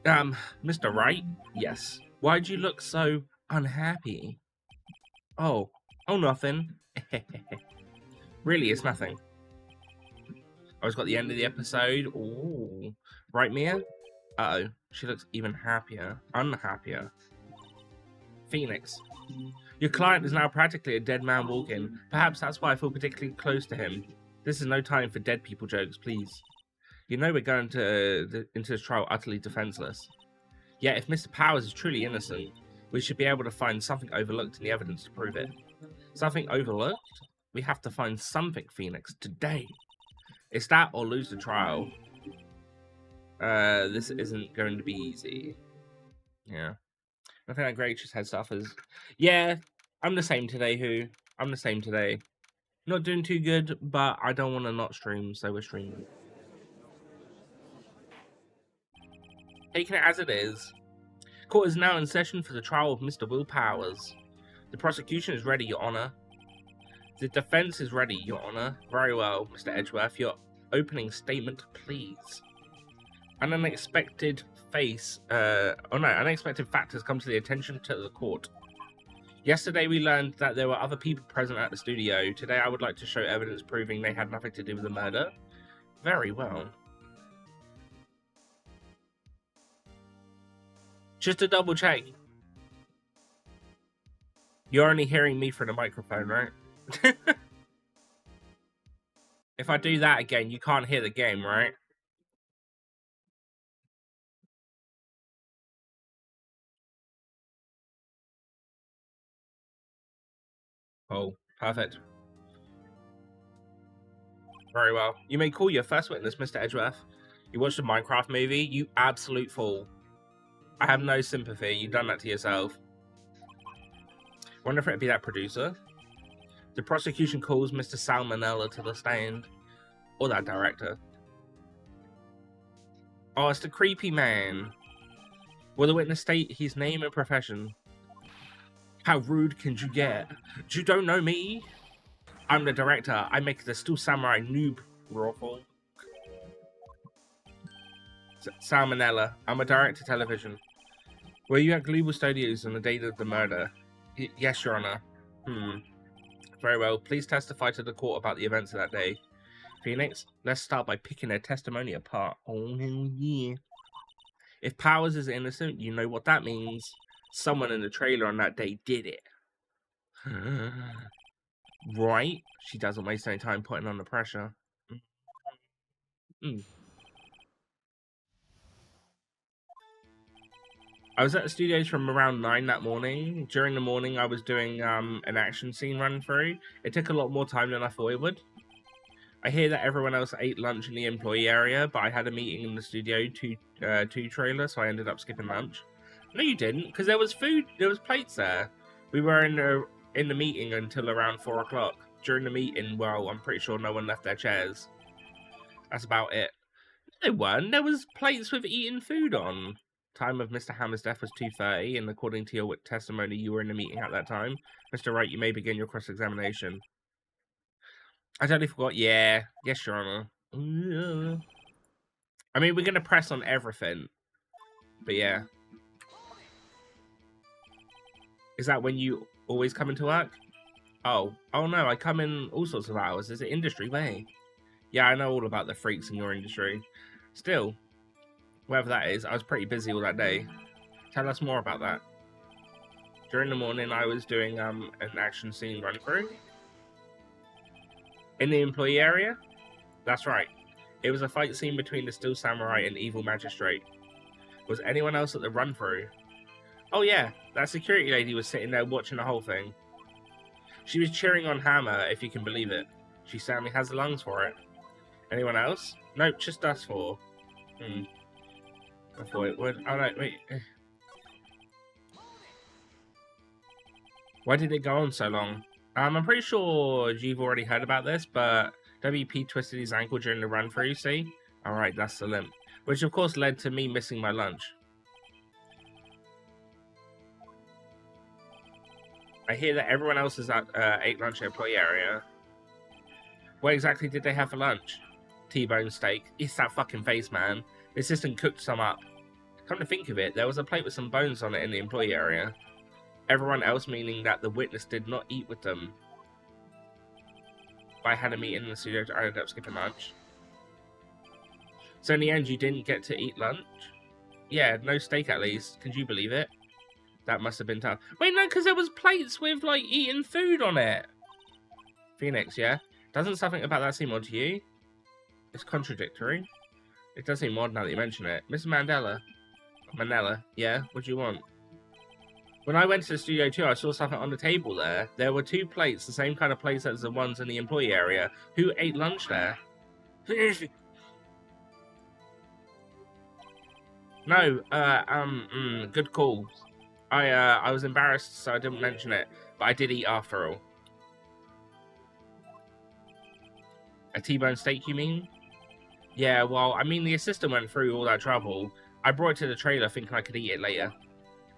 Mr. Wright? Yes. Why'd you look so unhappy? Oh, nothing. Really, it's nothing. I was got the end of the episode. Ooh. Right, Mia? Uh-oh. She looks even happier. Unhappier. Phoenix. Your client is now practically a dead man walking. Perhaps that's why I feel particularly close to him. This is no time for dead people jokes, please. You know we're going into this trial utterly defenseless. Yet if Mr. Powers is truly innocent, we should be able to find something overlooked in the evidence to prove it. Something overlooked? We have to find something, Phoenix, today. It's that or lose the trial. This isn't going to be easy. Yeah. I think that Great just had suffers. Yeah, I'm the same today, I'm the same today. Not doing too good, but I don't want to not stream, so we're streaming. Taking it as it is. Court is now in session for the trial of Mr. Will Powers. The prosecution is ready, Your Honor. The defense is ready, Your Honor. Very well, Mr. Edgeworth. Your opening statement, please. An unexpected unexpected factors come to the attention to the court. Yesterday we learned that there were other people present at the studio. Today I would like to show evidence proving they had nothing to do with the murder. Very well. Just to double check. You're only hearing me through the microphone, right? If I do that again, you can't hear the game, right? Oh, perfect. Very well. You may call your first witness, Mr. Edgeworth. You watched a Minecraft movie? You absolute fool. I have no sympathy. You've done that to yourself. Wonder if it'd be that producer. The prosecution calls Mr. Salmonella to the stand. Or that director. Oh, it's the creepy man. Will the witness state his name and profession? How rude can you get? You don't know me? I'm the director. I make the Steel Samurai noob rifle. Salmonella. I'm a director television. Were you at Global Studios on the date of the murder? Yes, Your Honor. Very well. Please testify to the court about the events of that day. Phoenix, let's start by picking their testimony apart. Oh, yeah. If Powers is innocent, you know what that means. Someone in the trailer on that day did it. Right? She doesn't waste any time putting on the pressure. I was at the studios from around 9 that morning. During the morning, I was doing an action scene run through. It took a lot more time than I thought it would. I hear that everyone else ate lunch in the employee area, but I had a meeting in the studio 2 trailer, so I ended up skipping lunch. No, you didn't, because there was food. There was plates there. We were in the meeting until around 4 o'clock. During the meeting, well, I'm pretty sure no one left their chairs. That's about it. There weren't. There was plates with eating food on. Time of Mr. Hammer's death was 2:30, and according to your testimony, you were in the meeting at that time. Mr. Wright, you may begin your cross-examination. I totally forgot. Yeah. Yes, Your Honor. I mean, we're going to press on everything. But yeah. Is that when you always come into work? Oh no, I come in all sorts of hours. Is it industry way? Yeah, I know all about the freaks in your industry. Still, whatever that is, I was pretty busy all that day. Tell us more about that. During the morning, I was doing an action scene run through. In the employee area? That's right. It was a fight scene between the Steel Samurai and Evil Magistrate. Was anyone else at the run through? Oh yeah, that security lady was sitting there watching the whole thing. She was cheering on Hammer, if you can believe it. She certainly has the lungs for it. Anyone else? Nope, just us 4. I thought it would. Oh no, wait. Why did it go on so long? I'm pretty sure you've already heard about this, but WP twisted his ankle during the run-through, see? Alright, that's the limp. Which of course led to me missing my lunch. I hear that everyone else is at ate lunch at employee area. What exactly did they have for lunch? T-bone steak. It's that fucking face, man. The assistant cooked some up. Come to think of it, there was a plate with some bones on it in the employee area. Everyone else, meaning that the witness did not eat with them. I had a meeting in the studio, I ended up skipping lunch. So in the end, you didn't get to eat lunch? Yeah, no steak at least. Could you believe it? That must have been tough. Wait, no, because there was plates with, like, eating food on it. Phoenix, yeah? Doesn't something about that seem odd to you? It's contradictory. It does seem odd now that you mention it. Mr. Manella, yeah? What do you want? When I went to the studio too, I saw something on the table there. There were 2 plates, the same kind of plates as the ones in the employee area. Who ate lunch there? No, good call. I was embarrassed, so I didn't mention it, but I did eat after all. A T-bone steak, you mean? Yeah, well, I mean, the assistant went through all that trouble. I brought it to the trailer thinking I could eat it later.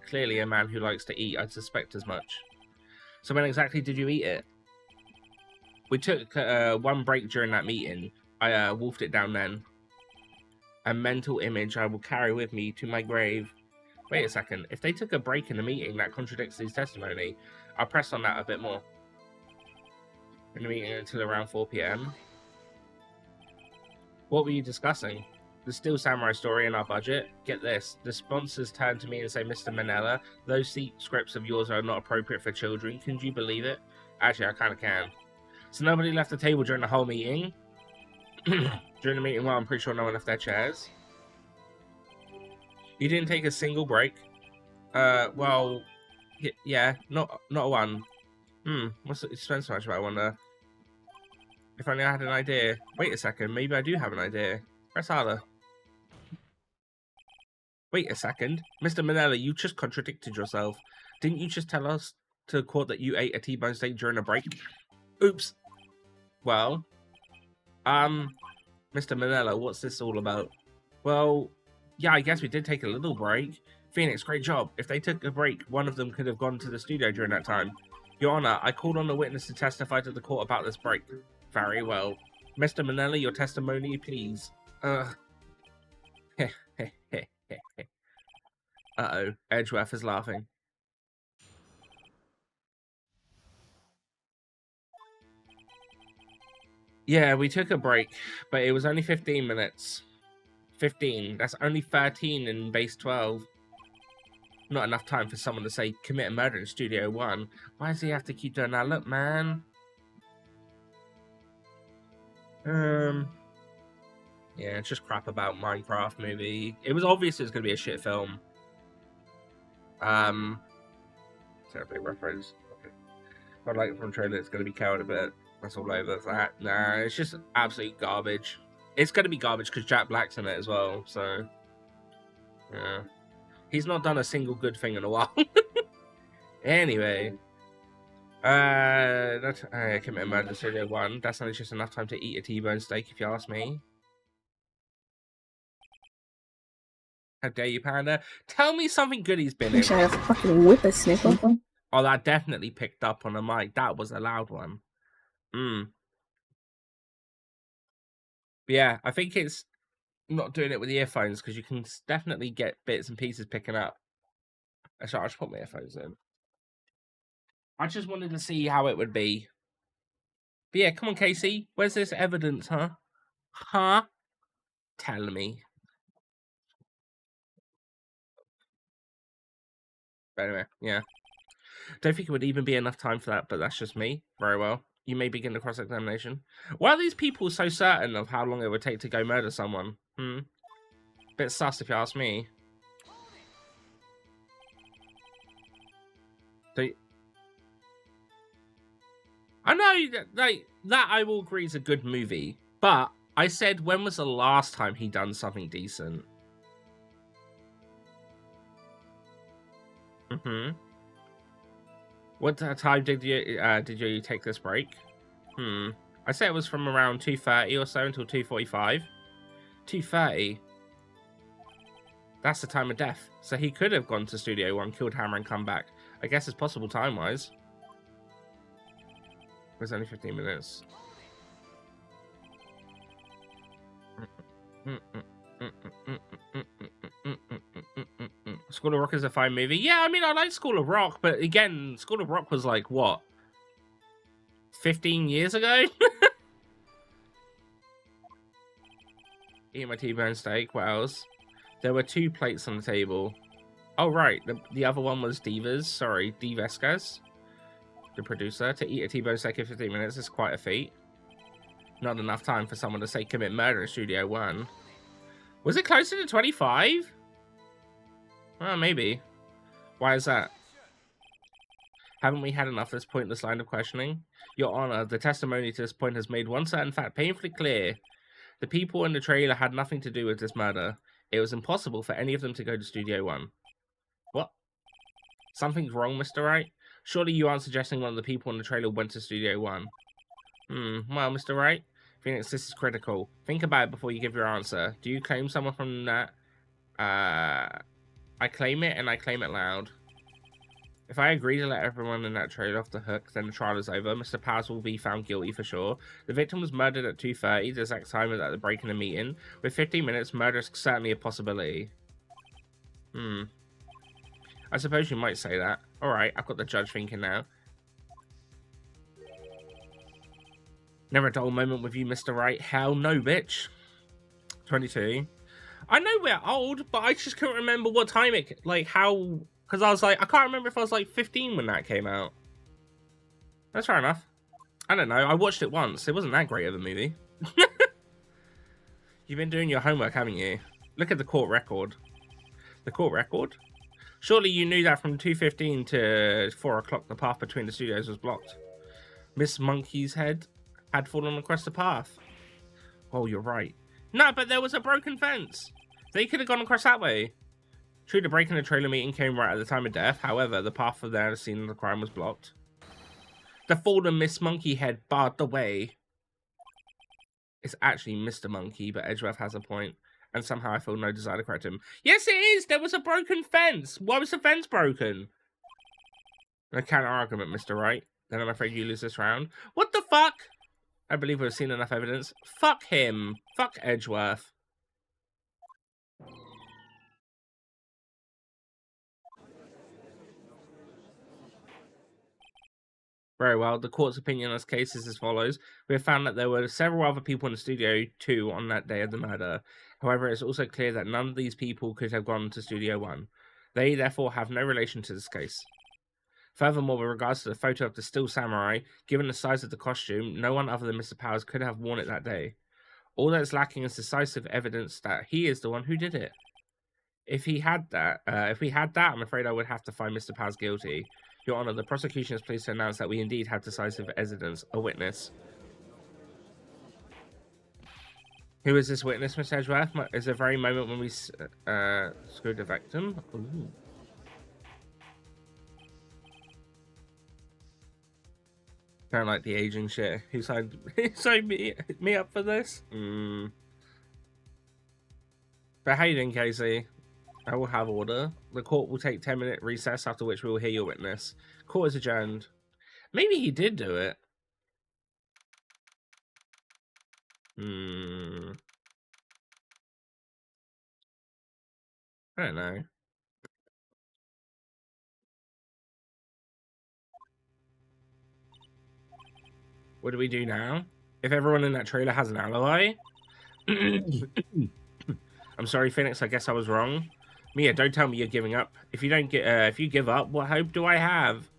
Clearly a man who likes to eat, I'd suspect as much. So when exactly did you eat it? We took 1 break during that meeting. I wolfed it down then. A mental image I will carry with me to my grave. Wait a second. If they took a break in the meeting, that contradicts his testimony. I'll press on that a bit more. In the meeting until around 4 PM. What were you discussing? The Steel Samurai story in our budget? Get this. The sponsors turn to me and say, Mr. Manella, those seat scripts of yours are not appropriate for children. Can you believe it? Actually, I kind of can. So nobody left the table during the whole meeting? During the meeting, well, I'm pretty sure no one left their chairs. You didn't take a single break? Well, yeah, not one. What's it spend so much about, I wonder? If only I had an idea. Wait a second, maybe I do have an idea. Press harder. Wait a second. Mr. Manella, you just contradicted yourself. Didn't you just tell us to quote that you ate a T-bone steak during a break? Oops. Well, Mr. Manella, what's this all about? Well, yeah, I guess we did take a little break. Phoenix, great job. If they took a break, one of them could have gone to the studio during that time. Your Honor, I called on the witness to testify to the court about this break. Very well. Mr. Manella, your testimony, please. Uh-oh. Edgeworth is laughing. Yeah, we took a break, but it was only 15 minutes. 15. That's only 13 in base 12. Not enough time for someone to say, commit a murder in Studio 1. Why does he have to keep doing that? Look, man. Yeah, it's just crap about Minecraft movie. It was obvious it was going to be a shit film. Terribly reference. Okay. I like it from the trailer, it's going to be cowed a bit. That's all over that. Nah, it's just absolute garbage. It's going to be garbage because Jack Black's in it as well, so... Yeah. He's not done a single good thing in a while. Anyway. Commit murder Studio 1. That's only just enough time to eat a T-bone steak, if you ask me. How dare you, Panda? Tell me something good he's been in. Wish I had a fucking whippersnipper. Oh, that definitely picked up on the mic. That was a loud one. But yeah, I think it's not doing it with the earphones because you can definitely get bits and pieces picking up. Sorry, I'll just put my earphones in. I just wanted to see how it would be. But yeah, come on, Casey. Where's this evidence, huh? Huh? Tell me. But anyway, yeah. Don't think it would even be enough time for that, but that's just me. Very well. You may begin the cross-examination. Why are these people so certain of how long it would take to go murder someone? Bit sus if you ask me. So, I know that I will agree is a good movie, but I said when was the last time he done something decent? What time did you take this break? I said it was from around 2:30 or so until 2:45. 2:30. That's the time of death. So he could have gone to Studio 1, killed Hammer, and come back. I guess it's possible time-wise. It was only 15 minutes. School of Rock is a fine movie. Yeah, I mean, I like School of Rock, but again, School of Rock was like, what? 15 years ago? Eating my T-bone steak. What else? There were 2 plates on the table. Oh, right. The other one was Divas. Sorry, Divescas, the producer. To eat a T-bone steak in 15 minutes is quite a feat. Not enough time for someone to say commit murder in Studio One. Was it closer to 25? Well, maybe. Why is that? Haven't we had enough of this pointless line of questioning? Your Honor, the testimony to this point has made one certain fact painfully clear. The people in the trailer had nothing to do with this murder. It was impossible for any of them to go to Studio One. What? Something's wrong, Mr. Wright? Surely you aren't suggesting one of the people in the trailer went to Studio One. Well, Mr. Wright, Phoenix, this is critical. Think about it before you give your answer. Do you claim someone from that? I claim it, and I claim it loud. If I agree to let everyone in that trailer off the hook, then the trial is over. Mr. Powers will be found guilty for sure. The victim was murdered at 2:30, the exact time as at the break in the meeting. With 15 minutes, murder is certainly a possibility. I suppose you might say that. Alright, I've got the judge thinking now. Never a dull moment with you, Mr. Wright. Hell no, bitch. 22. I know we're old, but I just couldn't remember what time it... Like, how... Because I was like, I can't remember if I was like 15 when that came out. That's fair enough. I don't know. I watched it once. It wasn't that great of a movie. You've been doing your homework, haven't you? Look at the court record. The court record? Surely you knew that from 2:15 to 4 o'clock the path between the studios was blocked. Miss Monkey's head had fallen across the path. Oh, you're right. No, but there was a broken fence. They could have gone across that way. True, the break in the trailer meeting came right at the time of death. However, the path for the scene of the crime was blocked. The fallen Miss Monkey head barred the way. It's actually Mr. Monkey, but Edgeworth has a point. And somehow I feel no desire to correct him. Yes, it is! There was a broken fence! Why was the fence broken? A counter-argument, Mr. Wright. Then I'm afraid you lose this round. What the fuck? I believe we've seen enough evidence. Fuck him. Fuck Edgeworth. Very well. The court's opinion on this case is as follows. We have found that there were several other people in the studio too on that day of the murder. However, it's also clear that none of these people could have gone to Studio One. They, therefore, have no relation to this case. Furthermore, with regards to the photo of the still samurai, given the size of the costume, no one other than Mr. Powers could have worn it that day. All that's lacking is decisive evidence that he is the one who did it. If we had that, I'm afraid I would have to find Mr. Powers guilty. Your Honor, the prosecution is pleased to announce that we indeed have decisive evidence, a witness. Who is this witness, Miss Edgeworth? Is the very moment when we screwed the victim. Ooh. Don't like the aging shit. Who signed me up for this? But how you doing, Casey? I will have order. The court will take 10-minute recess, after which we will hear your witness. Court is adjourned. Maybe he did do it. I don't know. What do we do now? If everyone in that trailer has an alibi? I'm sorry, Phoenix. I guess I was wrong. Mia, don't tell me you're giving up. If you give up, what hope do I have?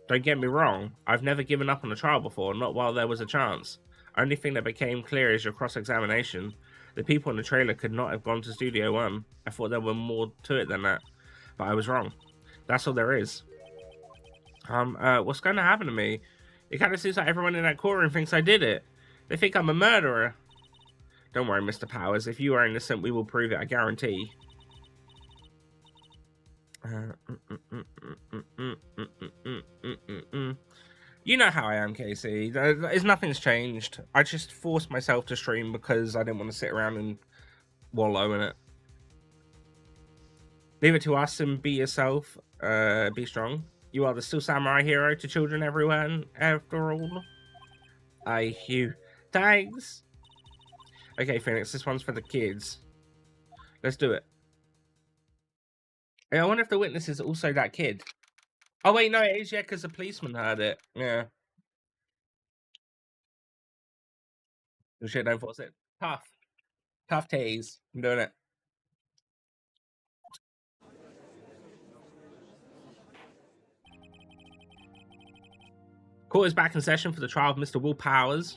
Don't get me wrong. I've never given up on a trial before, not while there was a chance. Only thing that became clear is your cross-examination. The people in the trailer could not have gone to Studio One. I thought there were more to it than that, but I was wrong. That's all there is. What's going to happen to me? It kind of seems like everyone in that courtroom thinks I did it. They think I'm a murderer. Don't worry, Mr. Powers. If you are innocent, we will prove it, I guarantee. You know how I am, Casey. Nothing's changed. I just forced myself to stream because I didn't want to sit around and wallow in it. Leave it to us and be yourself. Be strong. You are the still samurai hero to children everywhere, after all. Hugh. Thanks. Okay, Phoenix, this one's for the kids. Let's do it. I wonder if the witness is also that kid. Oh, wait, no, it is, yeah, because the policeman heard it. Yeah. Oh, shit, don't force it. Tough. Tough tease. I'm doing it. Court is back in session for the trial of Mr. Will Powers.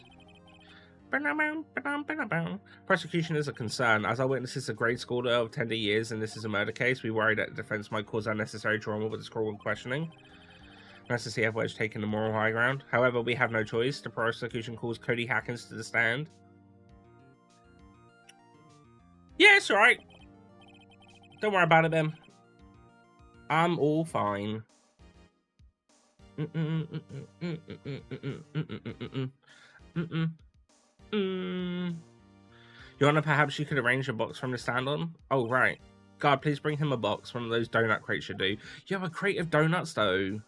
Prosecution is a concern. As our witness is a grade schooler of tender years and this is a murder case, we worry that the defense might cause unnecessary trauma with its cruel questioning. Nice to see everyone's taking the moral high ground. However, we have no choice. The prosecution calls Cody Hackins to the stand. Yeah, it's alright. Don't worry about it, Ben. I'm all fine. Your Honor, perhaps you could arrange a box from the stand on? Oh, right. God, please bring him a box. One of those donut crates should do. You have a crate of donuts, though.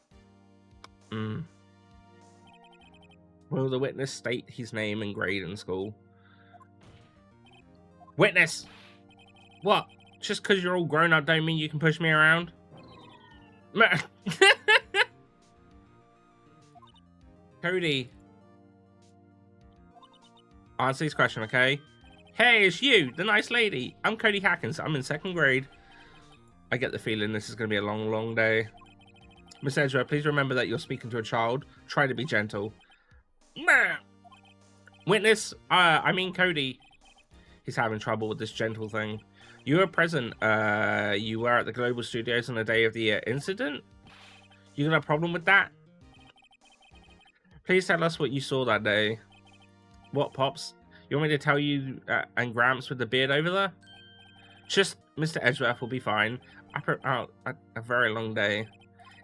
Will the witness state his name and grade in school? Witness! What? Just because you're all grown up don't mean you can push me around? Cody. Answer this question, okay? Hey, it's you, the nice lady. I'm Cody Hackins. I'm in 2nd grade. I get the feeling this is going to be a long, long day. Miss Ezra, please remember that you're speaking to a child. Try to be gentle. Witness, I mean Cody. He's having trouble with this gentle thing. You were present. You were at the Global Studios on the day of the incident? You got a problem with that? Please tell us what you saw that day. What, Pops? You want me to tell you and Gramps with the beard over there? Just Mr. Edgeworth will be fine. A very long day.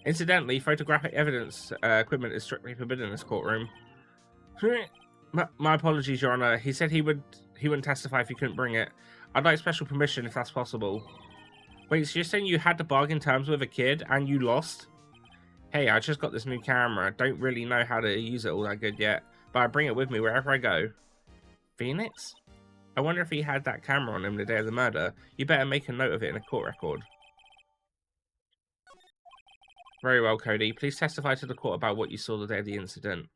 Incidentally, photographic evidence equipment is strictly forbidden in this courtroom. My apologies, Your Honor. He said he wouldn't testify if he couldn't bring it. I'd like special permission if that's possible. Wait, so you're saying you had to bargain terms with a kid and you lost? Hey, I just got this new camera. Don't really know how to use it all that good yet, but I bring it with me wherever I go. Phoenix? I wonder if he had that camera on him the day of the murder. You better make a note of it in a court record. Very well, Cody. Please testify to the court about what you saw the day of the incident.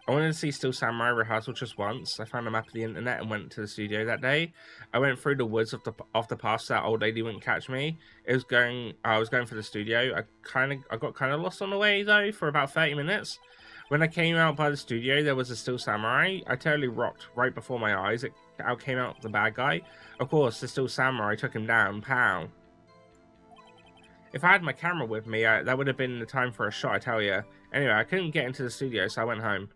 I wanted to see Still Samurai rehearsal just once. I found a map of the internet and went to the studio that day. I went through the woods off the path so that old lady wouldn't catch me. I was going for the studio. I got kind of lost on the way though for about 30 minutes. When I came out by the studio, there was a Still Samurai. I totally rocked right before my eyes. Out came out the bad guy. Of course, the Still Samurai took him down. Pow. If I had my camera with me, that would have been the time for a shot, I tell you. Anyway, I couldn't get into the studio, so I went home.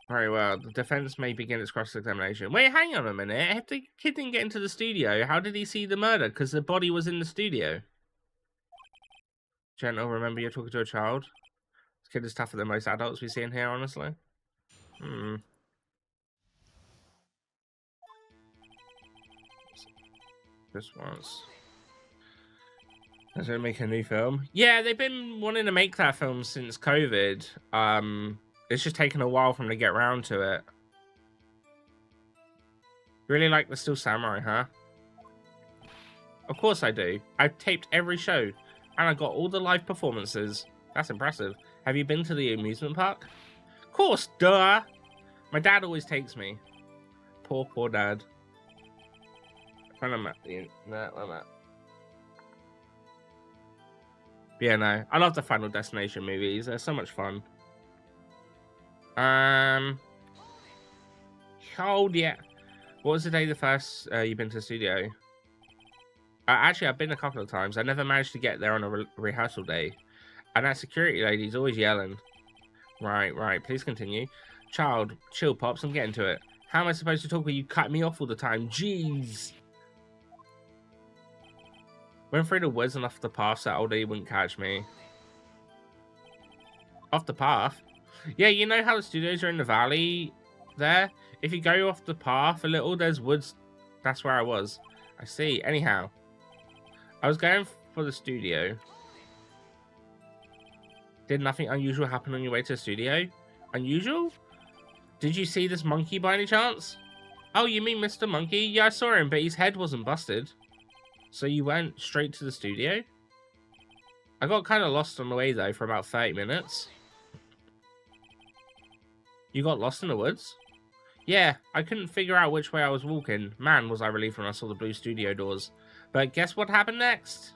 Very well. The defense may begin its cross-examination. Wait, hang on a minute. If the kid didn't get into the studio, how did he see the murder? Because the body was in the studio. Gentle, remember you're talking to a child? This kid is tougher than most adults we see in here, honestly. Just once. They're going to make a new film? Yeah, they've been wanting to make that film since COVID. It's just taken a while for them to get around to it. Really like the Still Samurai, huh? Of course I do. I've taped every show. And I got all the live performances. That's impressive. Have you been to the amusement park? Of course, duh! My dad always takes me. Poor dad. When I'm at the internet, I'm at. Yeah, no. I love the Final Destination movies. They're so much fun. Oh, yeah. What was the day the first you've been to the studio? Actually, I've been a couple of times. I never managed to get there on a rehearsal day. And that security lady's always yelling. Right. Please continue. Child, chill, Pops. I'm getting to it. How am I supposed to talk when you cut me off all the time? Jeez. Went through the woods and off the path so that old lady wouldn't catch me. Off the path? Yeah, you know how the studios are in the valley there? If you go off the path a little, there's woods. That's where I was. I see. Anyhow, I was going for the studio. Did nothing unusual happen on your way to the studio? Unusual? Did you see this monkey by any chance? Oh, you mean Mr. Monkey? Yeah, I saw him, but his head wasn't busted. So you went straight to the studio? I got kind of lost on the way, though, for about 30 minutes. You got lost in the woods? Yeah, I couldn't figure out which way I was walking. Man, was I relieved when I saw the blue studio doors. But guess what happened next?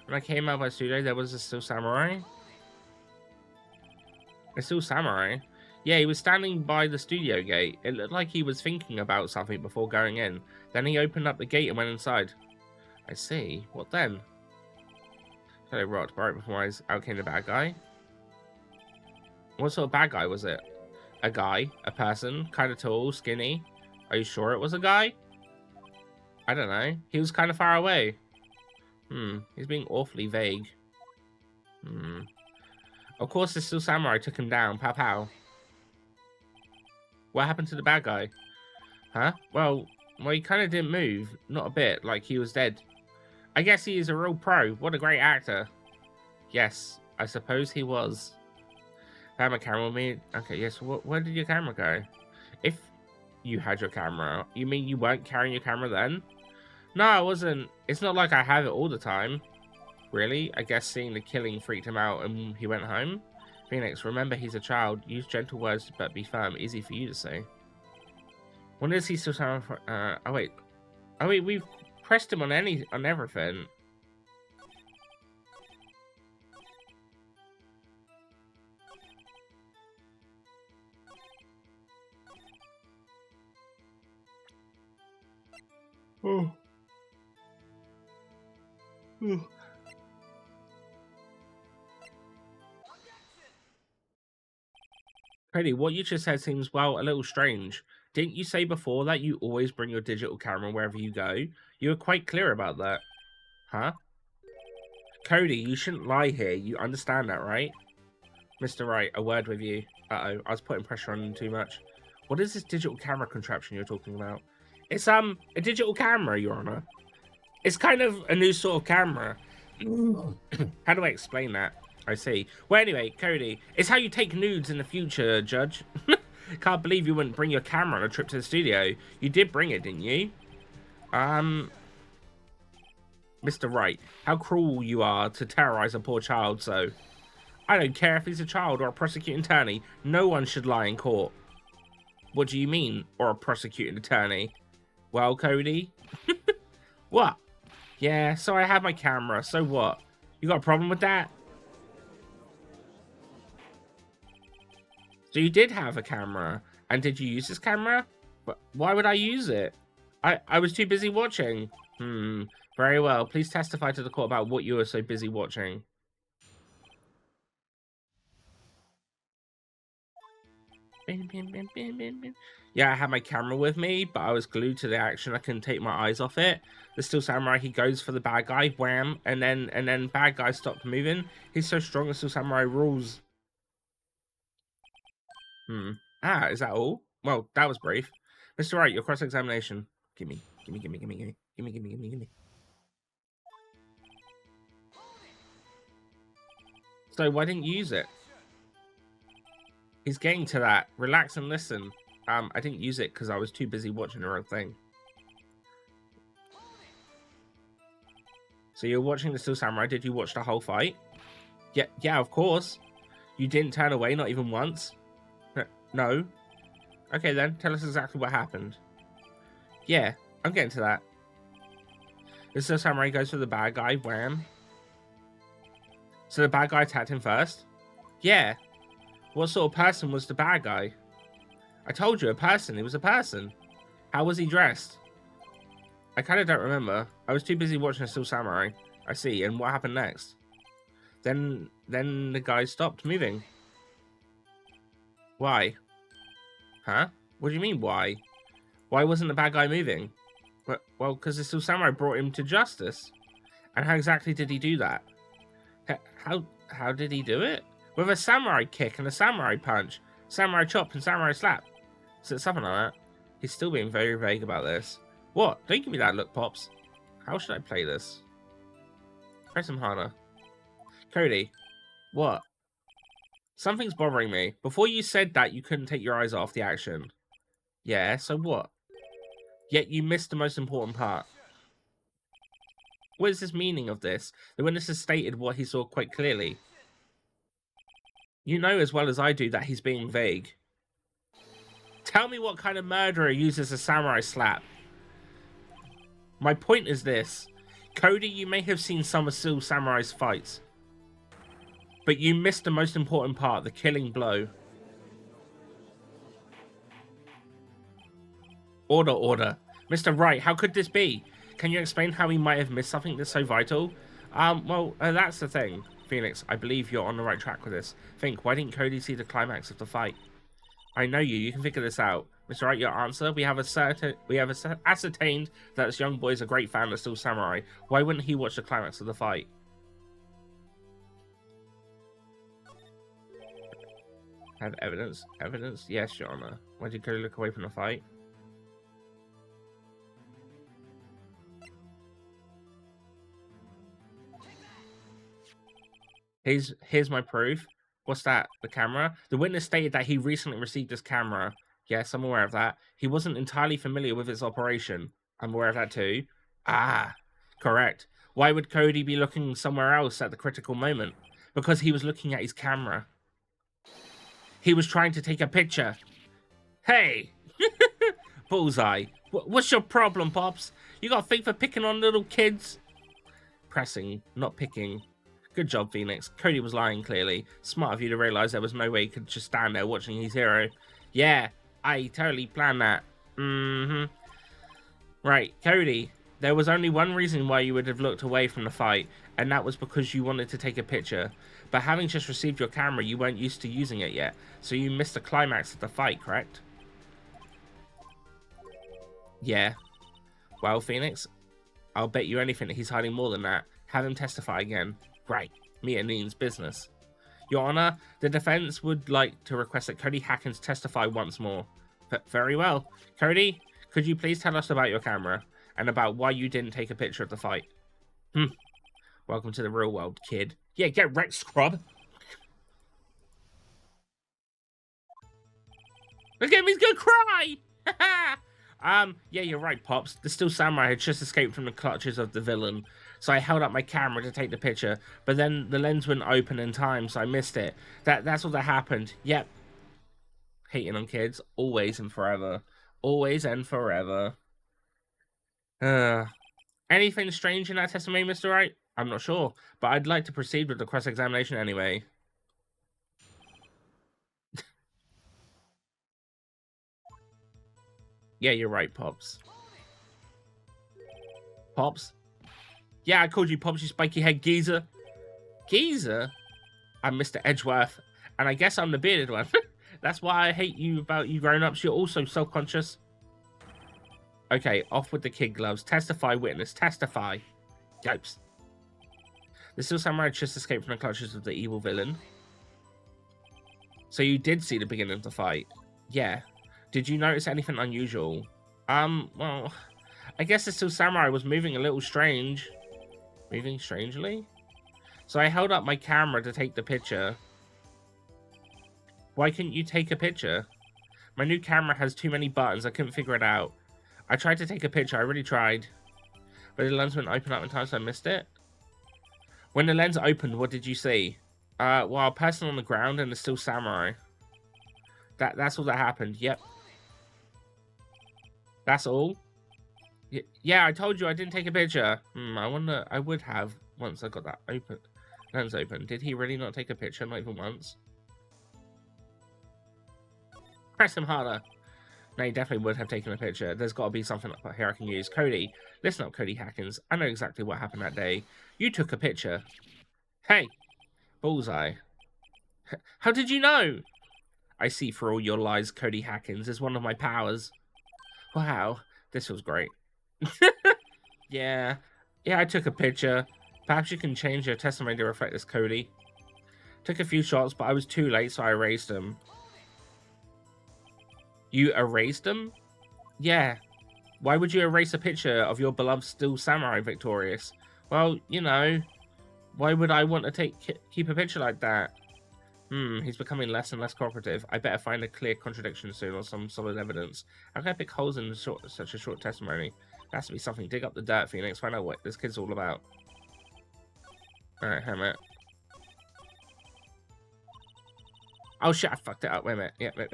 When I came out by the studio, there was a still samurai. A still samurai? Yeah, he was standing by the studio gate. It looked like he was thinking about something before going in. Then he opened up the gate and went inside. I see. What then? Hello, Rod. Right before out came the bad guy. What sort of bad guy was it? A guy? A person? Kind of tall? Skinny? Are you sure it was a guy? I don't know. He was kind of far away. He's being awfully vague. Of course, the still samurai took him down. Pow pow. What happened to the bad guy? Huh? Well, he kind of didn't move. Not a bit. Like he was dead. I guess he is a real pro. What a great actor. Yes, I suppose he was. I had my camera with me. Okay, yes. Where did your camera go? If you had your camera, you mean you weren't carrying your camera then? No, I wasn't. It's not like I have it all the time. Really? I guess seeing the killing freaked him out and he went home? Phoenix, remember he's a child. Use gentle words but be firm. Easy for you to say. When is he still sound for... oh wait, we've pressed him on everything. Oh. Cody, what you just said seems, well, a little strange. Didn't you say before that you always bring your digital camera wherever you go? You were quite clear about that. Huh? Cody, you shouldn't lie here. You understand that, right? Mr. Wright, a word with you. Uh-oh, I was putting pressure on him too much. What is this digital camera contraption you're talking about? It's, a digital camera, Your Honor. It's kind of a new sort of camera. How do I explain that? I see. Well, anyway, Cody, it's how you take nudes in the future, Judge. Can't believe you wouldn't bring your camera on a trip to the studio. You did bring it, didn't you? Mr. Wright, how cruel you are to terrorize a poor child so. I don't care if he's a child or a prosecuting attorney. No one should lie in court. What do you mean, or a prosecuting attorney? Well, Cody? What? Yeah, so I have my camera, so what? You got a problem with that? So you did have a camera, and did you use this camera? But why would I use it? I was too busy watching. Very well. Please testify to the court about what you were so busy watching. Yeah, I had my camera with me, but I was glued to the action. I couldn't take my eyes off it. The still samurai, he goes for the bad guy, wham, and then bad guy stopped moving. He's so strong, the still samurai rules. Is that all? Well, that was brief. Mr. Wright, your cross-examination. Gimme. So why didn't you use it? He's getting to that. Relax and listen. I didn't use it because I was too busy watching the wrong thing. So you're watching the Still Samurai. Did you watch the whole fight? Yeah, of course. You didn't turn away, not even once? No. Okay then, tell us exactly what happened. Yeah, I'm getting to that. The Still Samurai goes for the bad guy, wham. So the bad guy attacked him first? Yeah. What sort of person was the bad guy? I told you, a person. He was a person. How was he dressed? I kind of don't remember. I was too busy watching a Still Samurai. I see. And what happened next? Then the guy stopped moving. Why? Huh? What do you mean, why? Why wasn't the bad guy moving? Well, because the Still Samurai brought him to justice. And how exactly did he do that? How did he do it? With a samurai kick and a samurai punch, samurai chop and samurai slap. So something like that. He's still being very vague about this. What? Don't give me that look, Pops. How should I play this? Press him harder. Cody. What? Something's bothering me. Before you said that you couldn't take your eyes off the action. Yeah, so what? Yet you missed the most important part. What is this meaning of this? The witness has stated what he saw quite clearly. You know as well as I do that he's being vague. Tell me what kind of murderer uses a samurai slap. My point is this. Cody, you may have seen some of Steel Samurai's fights, but you missed the most important part, the killing blow. Order, order. Mr. Wright, how could this be? Can you explain how he might have missed something that's so vital? Well, that's the thing. Phoenix, I believe you're on the right track with this. Think, why didn't Cody see the climax of the fight? I know you can figure this out. Mr. Wright, your answer? We have ascertained that this young boy is a great fan of Steel Samurai. Why wouldn't he watch the climax of the fight? Have evidence? Evidence? Yes, Your Honor. Why did Cody look away from the fight? Here's my proof. What's that? The camera? The witness stated that he recently received this camera. Yes, I'm aware of that. He wasn't entirely familiar with its operation. I'm aware of that too. Ah, correct. Why would Cody be looking somewhere else at the critical moment? Because he was looking at his camera. He was trying to take a picture. Hey! Bullseye. What's your problem, Pops? You got a thing for picking on little kids? Pressing, not picking. Good job, Phoenix. Cody was lying, clearly. Smart of you to realize there was no way he could just stand there watching his hero. Yeah, I totally planned that. Right, Cody, there was only one reason why you would have looked away from the fight, and that was because you wanted to take a picture. But having just received your camera, you weren't used to using it yet, so you missed the climax of the fight, correct? Yeah. Well, Phoenix, I'll bet you anything that he's hiding more than that. Have him testify again. Right, me and Neen's business. Your Honor, the defense would like to request that Cody Hackins testify once more. Very well. Cody, could you please tell us about your camera and about why you didn't take a picture of the fight? Welcome to the real world, kid. Yeah, get wrecked, scrub. Look at him, he's gonna cry! Yeah, you're right, Pops. The Steel Samurai had just escaped from the clutches of the villain, so I held up my camera to take the picture, but then the lens wouldn't open in time, so I missed it. That's all that happened. Yep. Hating on kids, always and forever. Always and forever. Anything strange in that testimony, Mr. Wright? I'm not sure, but I'd like to proceed with the cross-examination anyway. Yeah, you're right, Pops. Pops? Yeah, I called you Pops, you spiky head geezer. Geezer? I'm Mr. Edgeworth, and I guess I'm the bearded one. That's why I hate you about you grown-ups. You're also self-conscious. Okay, off with the kid gloves. Testify, witness. Testify. Yipes. The Steel Samurai just escaped from the clutches of the evil villain. So you did see the beginning of the fight? Yeah. Did you notice anything unusual? Well, I guess the Steel Samurai was moving a little strange. Moving strangely? So I held up my camera to take the picture. Why couldn't you take a picture? My new camera has too many buttons. I couldn't figure it out. I tried to take a picture. I really tried. But the lens wouldn't open up in time, so I missed it. When the lens opened, what did you see? Well, a person on the ground and the Steel Samurai. That's all that happened. Yep. That's all? Yeah, I told you I didn't take a picture. I wonder, I would have once I got that lens open. Did he really not take a picture? Not even once. Press him harder. No, he definitely would have taken a picture. There's got to be something up here I can use. Cody, listen up, Cody Hackins. I know exactly what happened that day. You took a picture. Hey, Bullseye. How did you know? I see through all your lies, Cody Hackins. Is one of my powers. Wow, this was great. Yeah, I took a picture. Perhaps you can change your testimony to reflect this, Cody. Took a few shots, but I was too late, so I erased them. You erased them? Yeah. Why would you erase a picture of your beloved Steel Samurai victorious? Well, you know, why would I want to keep a picture like that? He's becoming less and less cooperative. I better find a clear contradiction soon or some solid evidence. How can I pick holes in such a short testimony? There has to be something. Dig up the dirt, Phoenix. Find out what this kid's all about. Alright, Hammer. Oh shit, I fucked it up. Wait a minute. Yeah, wait.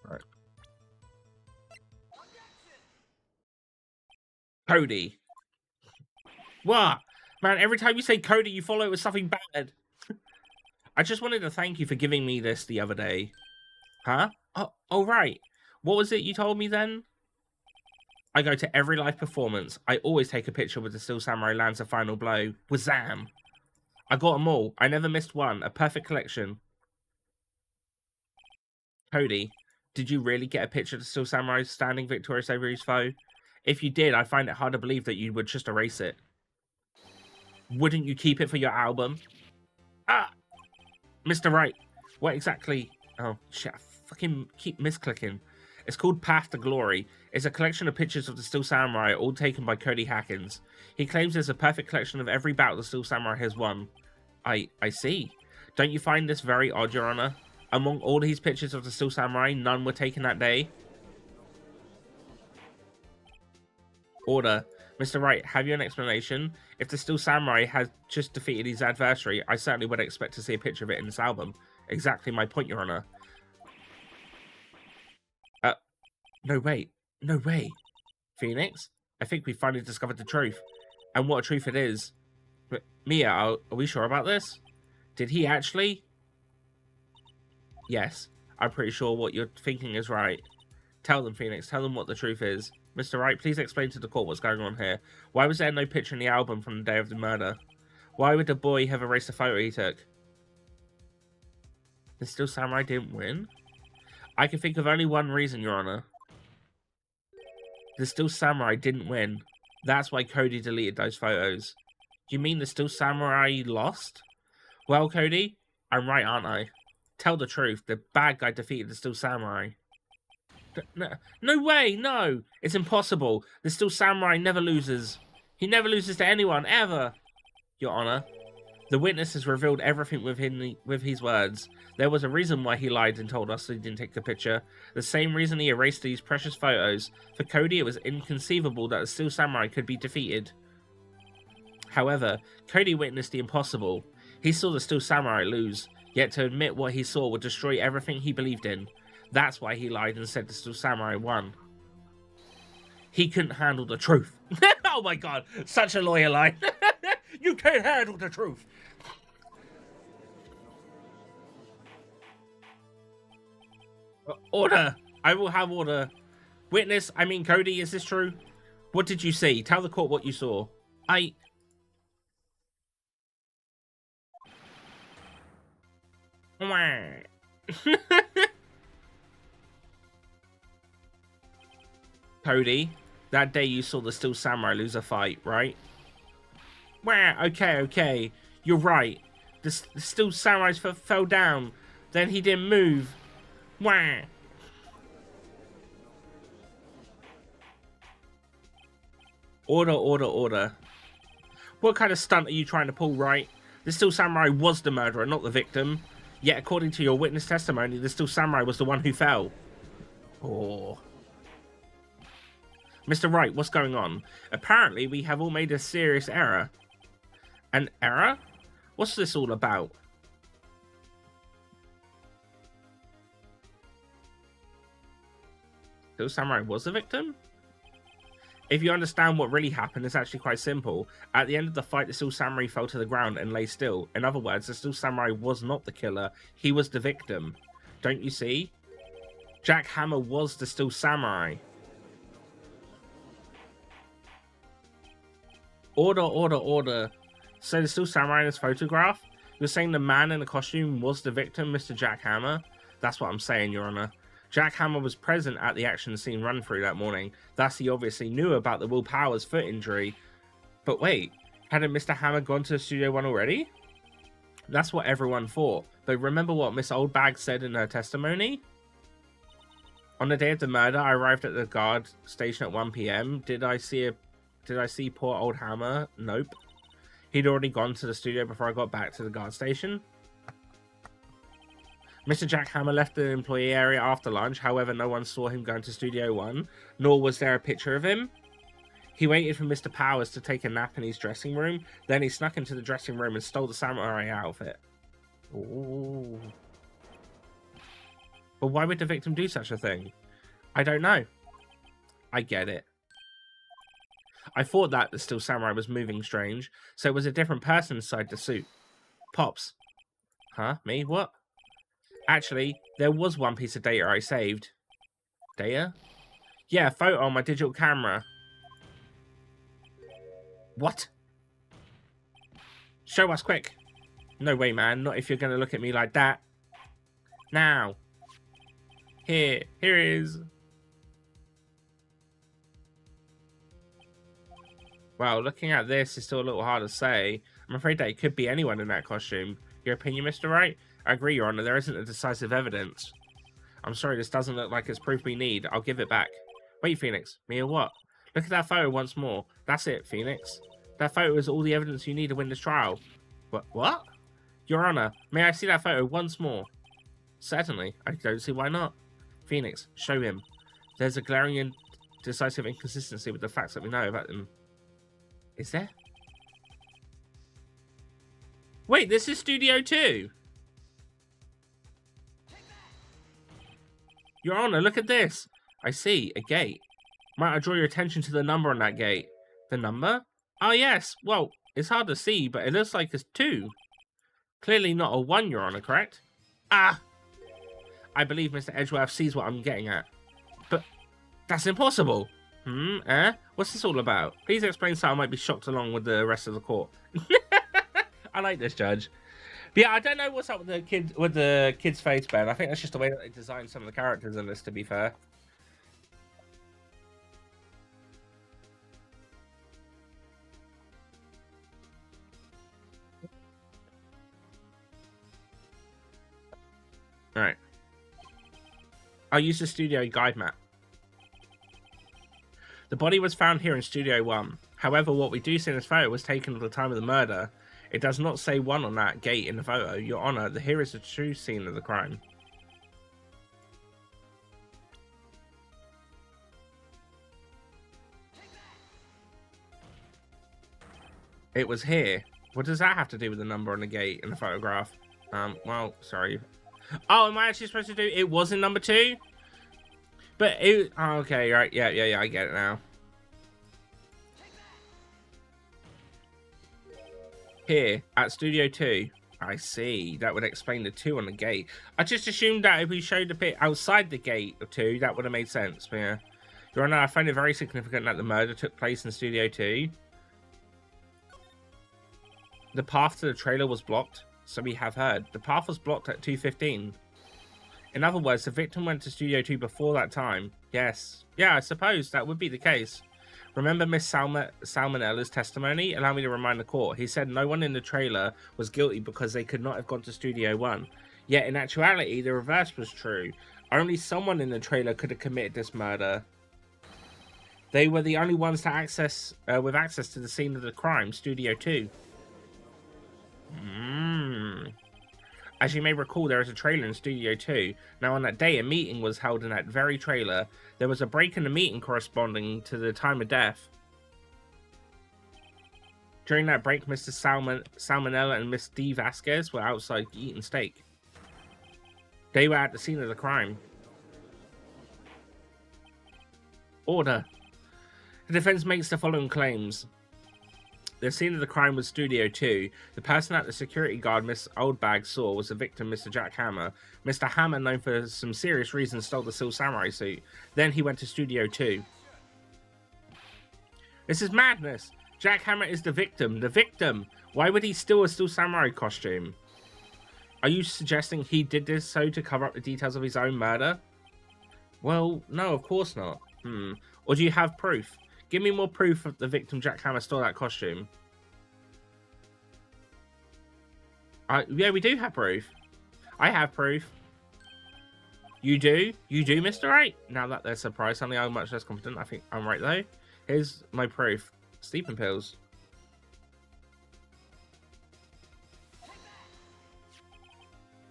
Right. Cody. What? Man, every time you say Cody, you follow it with something bad. I just wanted to thank you for giving me this the other day. Huh? Oh, right. What was it you told me then? I go to every live performance. I always take a picture with the Steel Samurai lands a final blow. Wazam! I got them all. I never missed one. A perfect collection. Cody, did you really get a picture of the Steel Samurai standing victorious over his foe? If you did, I find it hard to believe that you would just erase it. Wouldn't you keep it for your album? Ah! Mr. Wright, what exactly... Oh, shit, I fucking keep misclicking. It's called Path to Glory. It's a collection of pictures of the Steel Samurai, all taken by Cody Hackins. He claims it's a perfect collection of every battle the Steel Samurai has won. I see. Don't you find this very odd, Your Honor? Among all these pictures of the Steel Samurai, none were taken that day? Order. Mr. Wright, have you an explanation? If the Steel Samurai has just defeated his adversary, I certainly would expect to see a picture of it in this album. Exactly my point, Your Honor. No, wait. No way. Phoenix, I think we finally discovered the truth. And what a truth it is. Mia, are we sure about this? Did he actually? Yes, I'm pretty sure what you're thinking is right. Tell them, Phoenix. Tell them what the truth is. Mr. Wright, please explain to the court what's going on here. Why was there no picture in the album from the day of the murder? Why would the boy have erased the photo he took? The Steel Samurai didn't win? I can think of only one reason, Your Honor. The Steel Samurai didn't win. That's why Cody deleted those photos. You mean the Steel Samurai lost? Well, Cody, I'm right, aren't I? Tell the truth. The bad guy defeated the Steel Samurai. No way, no! It's impossible. The Steel Samurai never loses. He never loses to anyone, ever! Your Honor, the witness has revealed everything with his words. There was a reason why he lied and told us he didn't take the picture. The same reason he erased these precious photos. For Cody, it was inconceivable that the Steel Samurai could be defeated. However, Cody witnessed the impossible. He saw the Steel Samurai lose, yet to admit what he saw would destroy everything he believed in. That's why he lied and said the Steel Samurai won. He couldn't handle the truth. Oh my god, such a lawyer line. You can't handle the truth. Order. I will have order. Witness, I mean Cody, is this true? What did you see? Tell the court what you saw. Cody, that day you saw the Steel Samurai lose a fight, right? Okay. You're right. The Steel Samurai fell down. Then he didn't move. Wah. Order. What kind of stunt are you trying to pull, Wright? The Steel Samurai was the murderer, not the victim. Yet, according to your witness testimony, the Steel Samurai was the one who fell. Oh. Mr. Wright, what's going on? Apparently, we have all made a serious error. An error? What's this all about? Steel Samurai was the victim? If you understand what really happened, it's actually quite simple. At the end of the fight, the Steel Samurai fell to the ground and lay still. In other words, the Steel Samurai was not the killer. He was the victim. Don't you see? Jack Hammer was the Steel Samurai. Order. So the Steel Samurai in this photograph? You're saying the man in the costume was the victim, Mr. Jack Hammer? That's what I'm saying, Your Honor. Jack Hammer was present at the action scene run-through that morning. Thus, he obviously knew about the Will Powers foot injury. But wait, hadn't Mr. Hammer gone to Studio One already? That's what everyone thought. But remember what Miss Oldbag said in her testimony? On the day of the murder, I arrived at the guard station at 1 PM. Did I see a Did I see poor old Hammer? Nope. He'd already gone to the studio before I got back to the guard station. Mr. Jack Hammer left the employee area after lunch. However, no one saw him going to Studio 1, nor was there a picture of him. He waited for Mr. Powers to take a nap in his dressing room. Then he snuck into the dressing room and stole the samurai outfit. Ooh. But why would the victim do such a thing? I don't know. I get it. I thought that the Steel Samurai was moving strange, so it was a different person inside the suit. Pops. Huh? Me? What? Actually, there was one piece of data I saved. Data? Yeah, a photo on my digital camera. What? Show us quick. No way, man. Not if you're going to look at me like that. Now. Here it is. Well, looking at this is still a little hard to say. I'm afraid that it could be anyone in that costume. Your opinion, Mr. Wright? I agree, Your Honor. There isn't a decisive evidence. I'm sorry, this doesn't look like it's proof we need. I'll give it back. Wait, Phoenix. Me or what? Look at that photo once more. That's it, Phoenix. That photo is all the evidence you need to win this trial. What? Your Honor, may I see that photo once more? Certainly. I don't see why not. Phoenix, show him. There's a glaring and decisive inconsistency with the facts that we know about them. Is there? Wait, this is Studio 2. Your Honor, look at this. I see, a gate. Might I draw your attention to the number on that gate? The number? Oh, yes. Well, it's hard to see, but it looks like it's 2. Clearly not a 1, Your Honor, correct? Ah! I believe Mr. Edgeworth sees what I'm getting at. But that's impossible. What's this all about? Please explain so I might be shocked along with the rest of the court. I like this judge. But yeah, I don't know what's up with the kid's face, Ben. I think that's just the way that they designed some of the characters in this, to be fair. Alright. I'll use the studio guide map. The body was found here in Studio 1. However, what we do see in this photo was taken at the time of the murder. It does not say 1 on that gate in the photo. Your Honor, here is the true scene of the crime. It was here. What does that have to do with the number on the gate in the photograph? Well, sorry. Oh, am I actually supposed to do... It was in number 2? But it... Oh, okay, right. Yeah, I get it now. Here, at Studio 2. I see. That would explain the 2 on the gate. I just assumed that if we showed the bit outside the gate of 2, that would have made sense. But yeah. Your Honor, I find it very significant that the murder took place in Studio 2. The path to the trailer was blocked. So we have heard. The path was blocked at 2:15. In other words, the victim went to Studio 2 before that time. Yes. Yeah, I suppose that would be the case. Remember Miss Salmonella's testimony? Allow me to remind the court. He said no one in the trailer was guilty because they could not have gone to Studio 1. Yet in actuality, the reverse was true. Only someone in the trailer could have committed this murder. They were the only ones with access to the scene of the crime, Studio 2. As you may recall, there is a trailer in Studio 2. Now, on that day, a meeting was held in that very trailer. There was a break in the meeting corresponding to the time of death. During that break, Mr. Salmonella and Miss D. Vasquez were outside eating steak. They were at the scene of the crime. Order. The defense makes the following claims. The scene of the crime was Studio 2. The person that the security guard, Miss Oldbag, saw was the victim, Mr. Jack Hammer. Mr. Hammer, known for some serious reasons, stole the Steel Samurai suit. Then he went to Studio 2. This is madness. Jack Hammer is the victim. The victim! Why would he steal a Steel Samurai costume? Are you suggesting he did this so to cover up the details of his own murder? Well, no, of course not. Or do you have proof? Give me more proof that the victim, Jack Hammer, stole that costume. Yeah, we do have proof. I have proof. You do? You do, Mr. Wright? Now that they're surprised, suddenly I'm much less confident. I think I'm right, though. Here's my proof. Sleeping pills.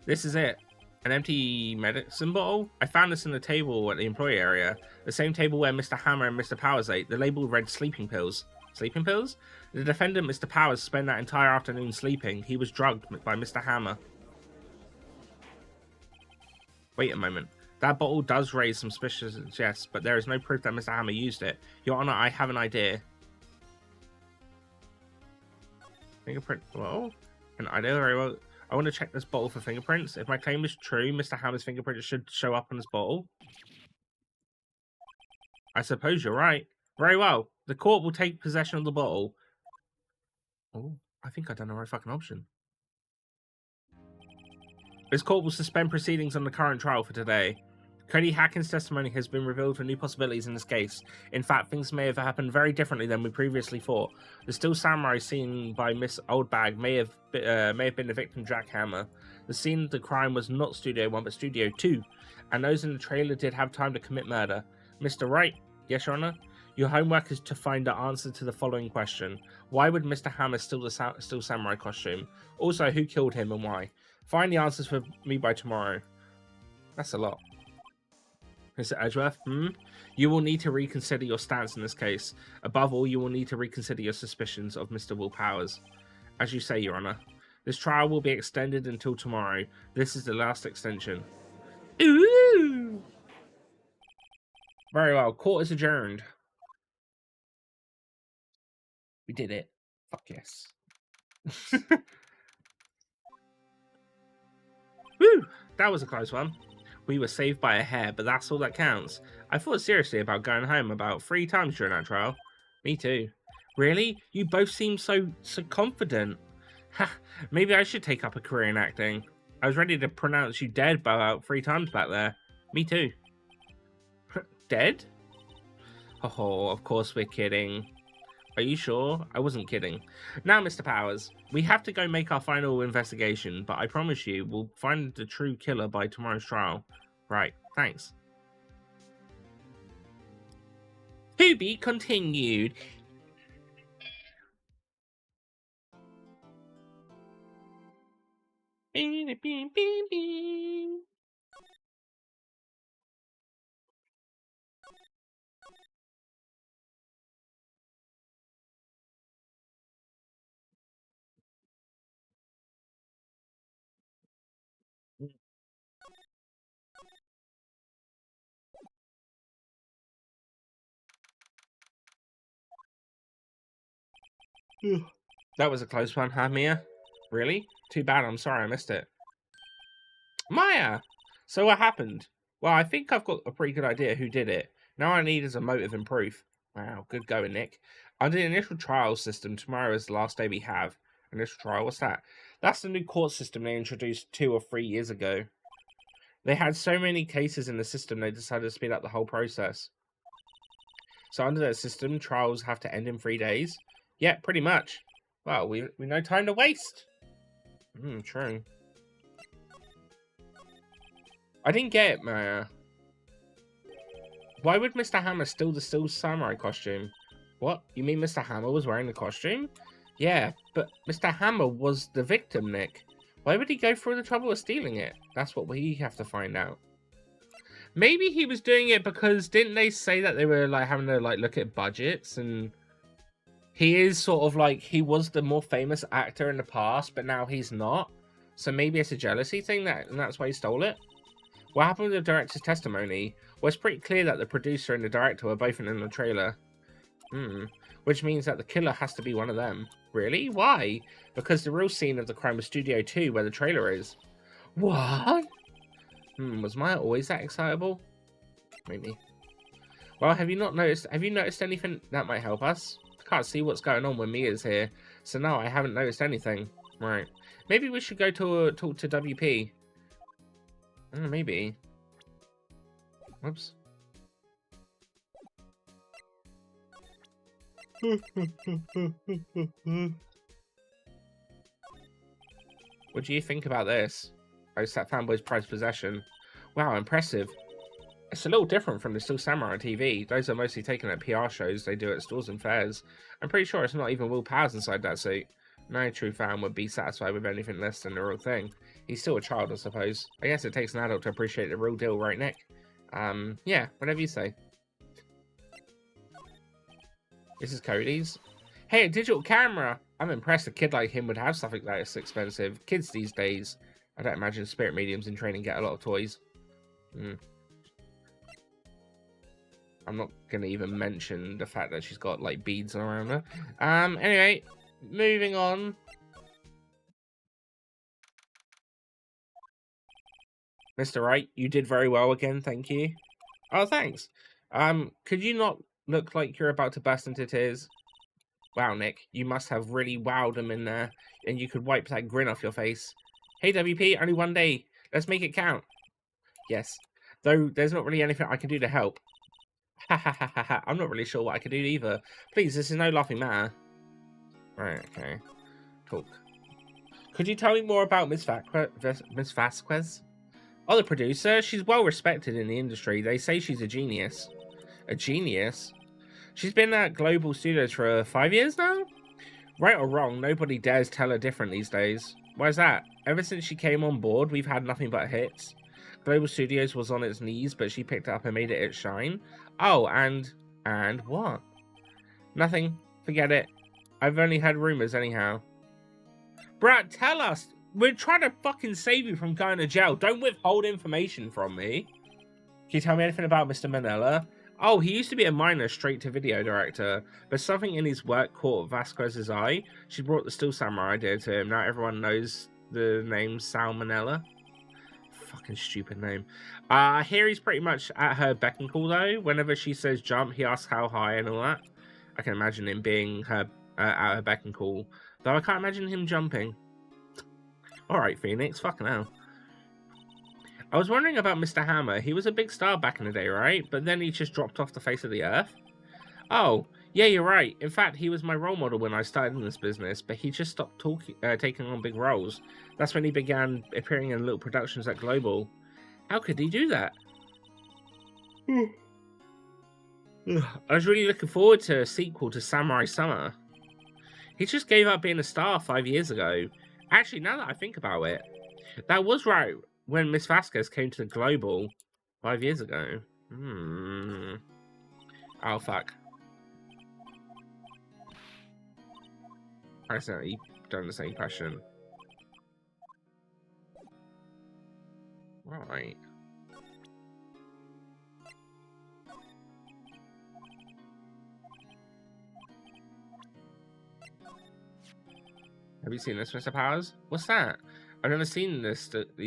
This is it. An empty medicine bottle? I found this in the table at the employee area. The same table where Mr. Hammer and Mr. Powers ate. The label read sleeping pills. Sleeping pills? The defendant, Mr. Powers, spent that entire afternoon sleeping. He was drugged by Mr. Hammer. Wait a moment. That bottle does raise some suspicions, yes, but there is no proof that Mr. Hammer used it. Your Honor, I have an idea. Fingerprint. Well, an idea very well. I want to check this bottle for fingerprints. If my claim is true, Mr. Hammer's fingerprints should show up on this bottle. I suppose you're right. Very well. The court will take possession of the bottle. Oh, I think I done the right fucking option. This court will suspend proceedings on the current trial for today. Cody Hacken's testimony has been revealed for new possibilities in this case. In fact, things may have happened very differently than we previously thought. The still samurai seen by Miss Oldbag may have been the victim Jack Hammer. The scene of the crime was not Studio 1 but Studio 2, and those in the trailer did have time to commit murder. Mr. Wright, yes, Your Honor? Your homework is to find the answer to the following question. Why would Mr. Hammer steal the still samurai costume? Also, who killed him and why? Find the answers for me by tomorrow. That's a lot. Mr. Edgeworth, You will need to reconsider your stance in this case. Above all, you will need to reconsider your suspicions of Mr. Will Powers. As you say, Your Honor, this trial will be extended until tomorrow. This is the last extension. Ooh! Very well. Court is adjourned. We did it. Fuck yes. Woo! That was a close one. We were saved by a hair, but that's all that counts. I thought seriously about going home about 3 times during that trial. Me too. Really? You both seem so confident. Ha! Maybe I should take up a career in acting. I was ready to pronounce you dead about 3 times back there. Me too. Dead? Oh, of course we're kidding. Are you sure? I wasn't kidding. Now, Mr. Powers, we have to go make our final investigation, but I promise you, we'll find the true killer by tomorrow's trial. Right, thanks. To be continued. That was a close one, huh, Mia? Really? Too bad, I'm sorry I missed it. Maya! So what happened? Well, I think I've got a pretty good idea who did it. Now I need is a motive and proof. Wow, good going, Nick. Under the initial trial system, tomorrow is the last day we have. Initial trial, what's that? That's the new court system they introduced 2 or 3 years ago. They had so many cases in the system, they decided to speed up the whole process. So under that system, trials have to end in 3 days? Yeah, pretty much. Well, we no time to waste. True. I didn't get it, Maya. Why would Mr. Hammer steal the still samurai costume? What? You mean Mr. Hammer was wearing the costume? Yeah, but Mr. Hammer was the victim, Nick. Why would he go through the trouble of stealing it? That's what we have to find out. Maybe he was doing it because didn't they say that they were like having to like look at budgets, and he is sort of like he was the more famous actor in the past, but now he's not. So maybe it's a jealousy thing and that's why he stole it. What happened with the director's testimony? Well, it's pretty clear that the producer and the director were both in the trailer. Which means that the killer has to be one of them. Really? Why? Because the real scene of the crime was Studio 2, where the trailer is. What? Was Maya always that excitable? Maybe. Well, have you noticed anything that might help us? I can't see what's going on when Mia's here, so no, I haven't noticed anything. Right. Maybe we should go to talk to WP. Maybe. Whoops. What do you think about this? Oh, that fanboy's prized possession. Wow, impressive. It's a little different from the Still Samurai TV. Those are mostly taken at PR shows they do at stores and fairs. I'm pretty sure it's not even Will Powers inside that suit. No true fan would be satisfied with anything less than the real thing. He's still a child, I suppose. I guess it takes an adult to appreciate the real deal, right, Nick? Yeah, whatever you say. This is Cody's. Hey, a digital camera! I'm impressed a kid like him would have something that is expensive. Kids these days. I don't imagine spirit mediums in training get a lot of toys. I'm not going to even mention the fact that she's got, like, beads around her. Anyway, moving on. Mr. Wright, you did very well again, thank you. Oh, thanks. Could you not look like you're about to burst into tears? Wow, Nick, you must have really wowed them in there, and you could wipe that grin off your face. Hey, WP, only one day. Let's make it count. Yes, though there's not really anything I can do to help. Ha ha ha ha ha. I'm not really sure what I can do either. Please, this is no laughing matter. Right, okay. Talk. Could you tell me more about Miss Vasquez? Oh, the producer? She's well respected in the industry. They say she's a genius. A genius? She's been at Global Studios for 5 years now? Right or wrong, nobody dares tell her different these days. Why is that? Ever since she came on board, we've had nothing but hits. Global Studios was on its knees, but she picked it up and made it its shine. Oh, and what? Nothing. Forget it. I've only heard rumors anyhow. Bruh, tell us! We're trying to fucking save you from going to jail. Don't withhold information from me. Can you tell me anything about Mr. Manila? Oh, he used to be a minor straight-to-video director, but something in his work caught Vasquez's eye. She brought the Still Samurai idea to him. Now everyone knows the name Sal Manila. Fucking stupid name. I hear he's pretty much at her beck and call, though. Whenever she says jump, he asks how high and all that. I can imagine him being her at her beck and call, though I can't imagine him jumping. Alright, Phoenix, fucking hell. I was wondering about Mr. Hammer. He was a big star back in the day, right? But then he just dropped off the face of the earth? Oh, yeah, you're right. In fact, he was my role model when I started in this business, but he just stopped taking on big roles. That's when he began appearing in little productions at Global. How could he do that? I was really looking forward to a sequel to Samurai Summer. He just gave up being a star 5 years ago. Actually, now that I think about it, that was right when Miss Vasquez came to the Global 5 years ago. Oh, fuck. I accidentally done the same question. Right. Have you seen this, Mr. Powers? What's that? I've never seen these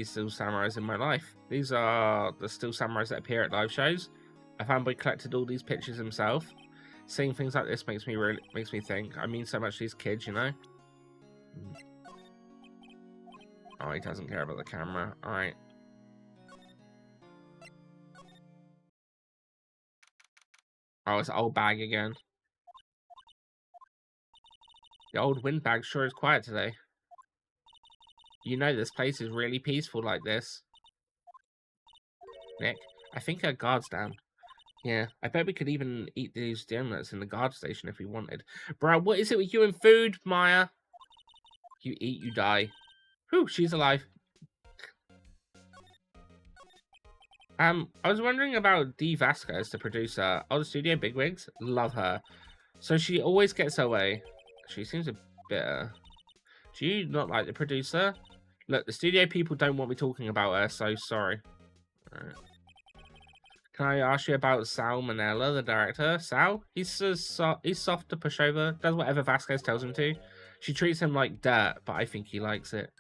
Still Samurais in my life. These are the Still Samurais that appear at live shows. A fanboy collected all these pictures himself. Seeing things like this makes me think. I mean so much to these kids, you know? Oh, he doesn't care about the camera. Alright. Oh, it's old bag again. The old windbag sure is quiet today. You know this place is really peaceful like this. Nick, I think our guard's down. Yeah, I bet we could even eat these donuts in the guard station if we wanted. Bro, what is it with you and food, Maya? You eat, you die. Whew, she's alive. I was wondering about Dee Vasquez, the producer. Oh, the studio bigwigs? Love her. So she always gets her way. She seems a bit... Do you not like the producer? Look, the studio people don't want me talking about her, so sorry. Alright. Can I ask you about Sal Manella, the director? Sal? He's soft to push over, does whatever Vasquez tells him to. She treats him like dirt, but I think he likes it.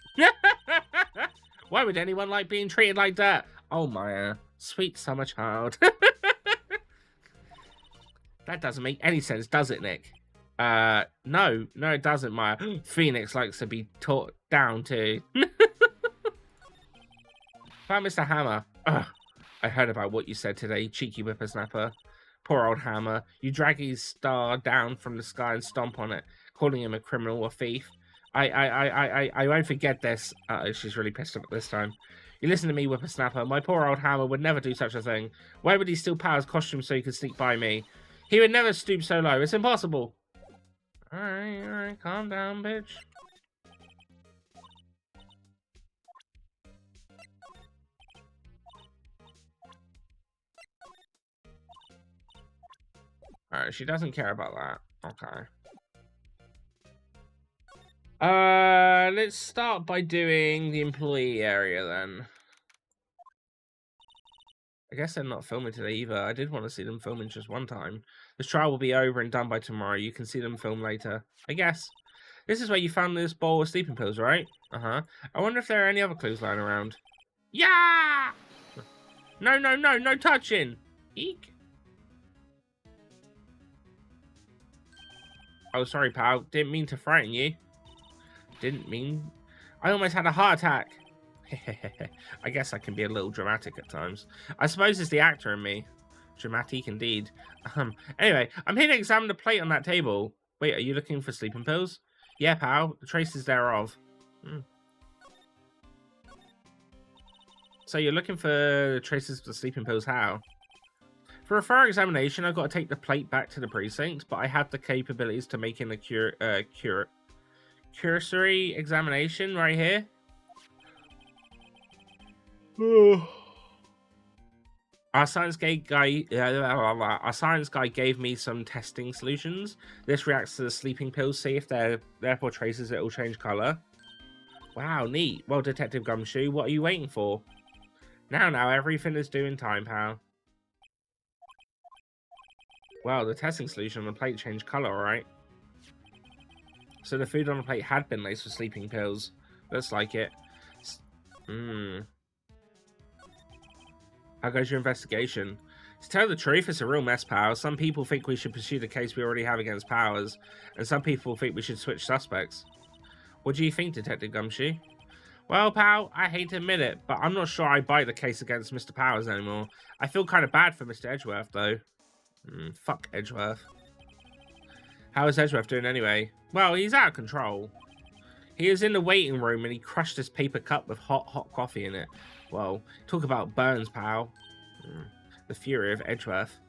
Why would anyone like being treated like dirt? Oh, Maya. Sweet summer child. That doesn't make any sense, does it, Nick? No, it doesn't, Maya. Phoenix likes to be taught down too. Found Mr. Hammer. Ugh. I heard about what you said today, cheeky whippersnapper. Poor old Hammer. You drag his star down from the sky and stomp on it, calling him a criminal or thief. I won't forget this. She's really pissed off this time. You listen to me, whippersnapper. My poor old hammer would never do such a thing. Why would he steal Powers' costume so he could sneak by me? He would never stoop so low. It's impossible. Alright, calm down, bitch. Alright, she doesn't care about that. Okay. Let's start by doing the employee area then. I guess they're not filming today either. I did want to see them filming just one time. This trial will be over and done by tomorrow. You can see them film later. I guess. This is where you found this bowl of sleeping pills, right? Uh-huh. I wonder if there are any other clues lying around. Yeah! No touching! Eek. Oh, sorry, pal. Didn't mean to frighten you. Didn't mean... I almost had a heart attack. I guess I can be a little dramatic at times. I suppose it's the actor in me. Dramatic indeed. Anyway, I'm here to examine the plate on that table. Wait, are you looking for sleeping pills? Yeah, pal. The traces thereof. So you're looking for traces of the sleeping pills, how? For a thorough examination, I've got to take the plate back to the precinct, but I have the capabilities to make a cursory examination right here. Our science guy gave me some testing solutions. This reacts to the sleeping pills. See if they're therefore traces, it will change color. Wow, neat. Well, Detective Gumshoe, what are you waiting for? Now, everything is due in time, pal. Well, the testing solution on the plate changed color, alright? So the food on the plate had been laced with sleeping pills. Looks like it. How goes your investigation? To tell the truth, it's a real mess, pal. Some people think we should pursue the case we already have against Powers, and some people think we should switch suspects. What do you think, Detective Gumshoe? Well, pal, I hate to admit it, but I'm not sure I buy the case against Mr. Powers anymore. I feel kind of bad for Mr. Edgeworth, though. Fuck Edgeworth. How is Edgeworth doing anyway? Well, he's out of control. He was in the waiting room and he crushed his paper cup with hot coffee in it. Well, talk about burns, pal. The fury of Edgeworth.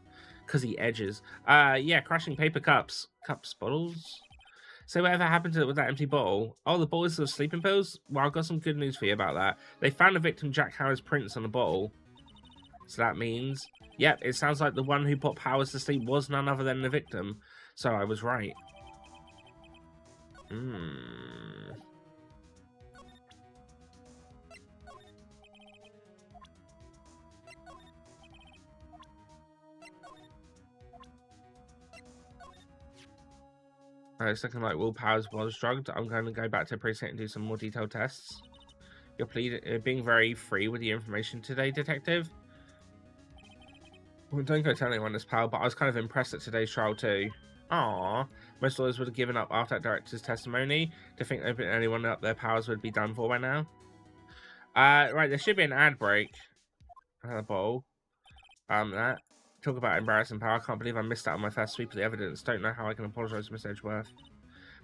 Because he edges. Yeah, crushing paper cups. Bottles? So whatever happened to it with that empty bottle? Oh, the bottles of sleeping pills? Well, I've got some good news for you about that. They found the victim Jack Howard's prints on the bottle. So that means... Yep, it sounds like the one who put Powers to sleep was none other than the victim. So I was right. It's looking like Will Powers was drugged. I'm going to go back to the precinct and do some more detailed tests. You're being very free with the information today, Detective. Well, don't go tell anyone this, pal, but I was kind of impressed at today's trial too. Aww. Most lawyers would have given up after that director's testimony. To think anyone up their Powers would be done for by now. Right, there should be an ad break. Another bowl. That. Talk about embarrassing, pal. I can't believe I missed out on my first sweep of the evidence. Don't know how I can apologise to Miss Edgeworth.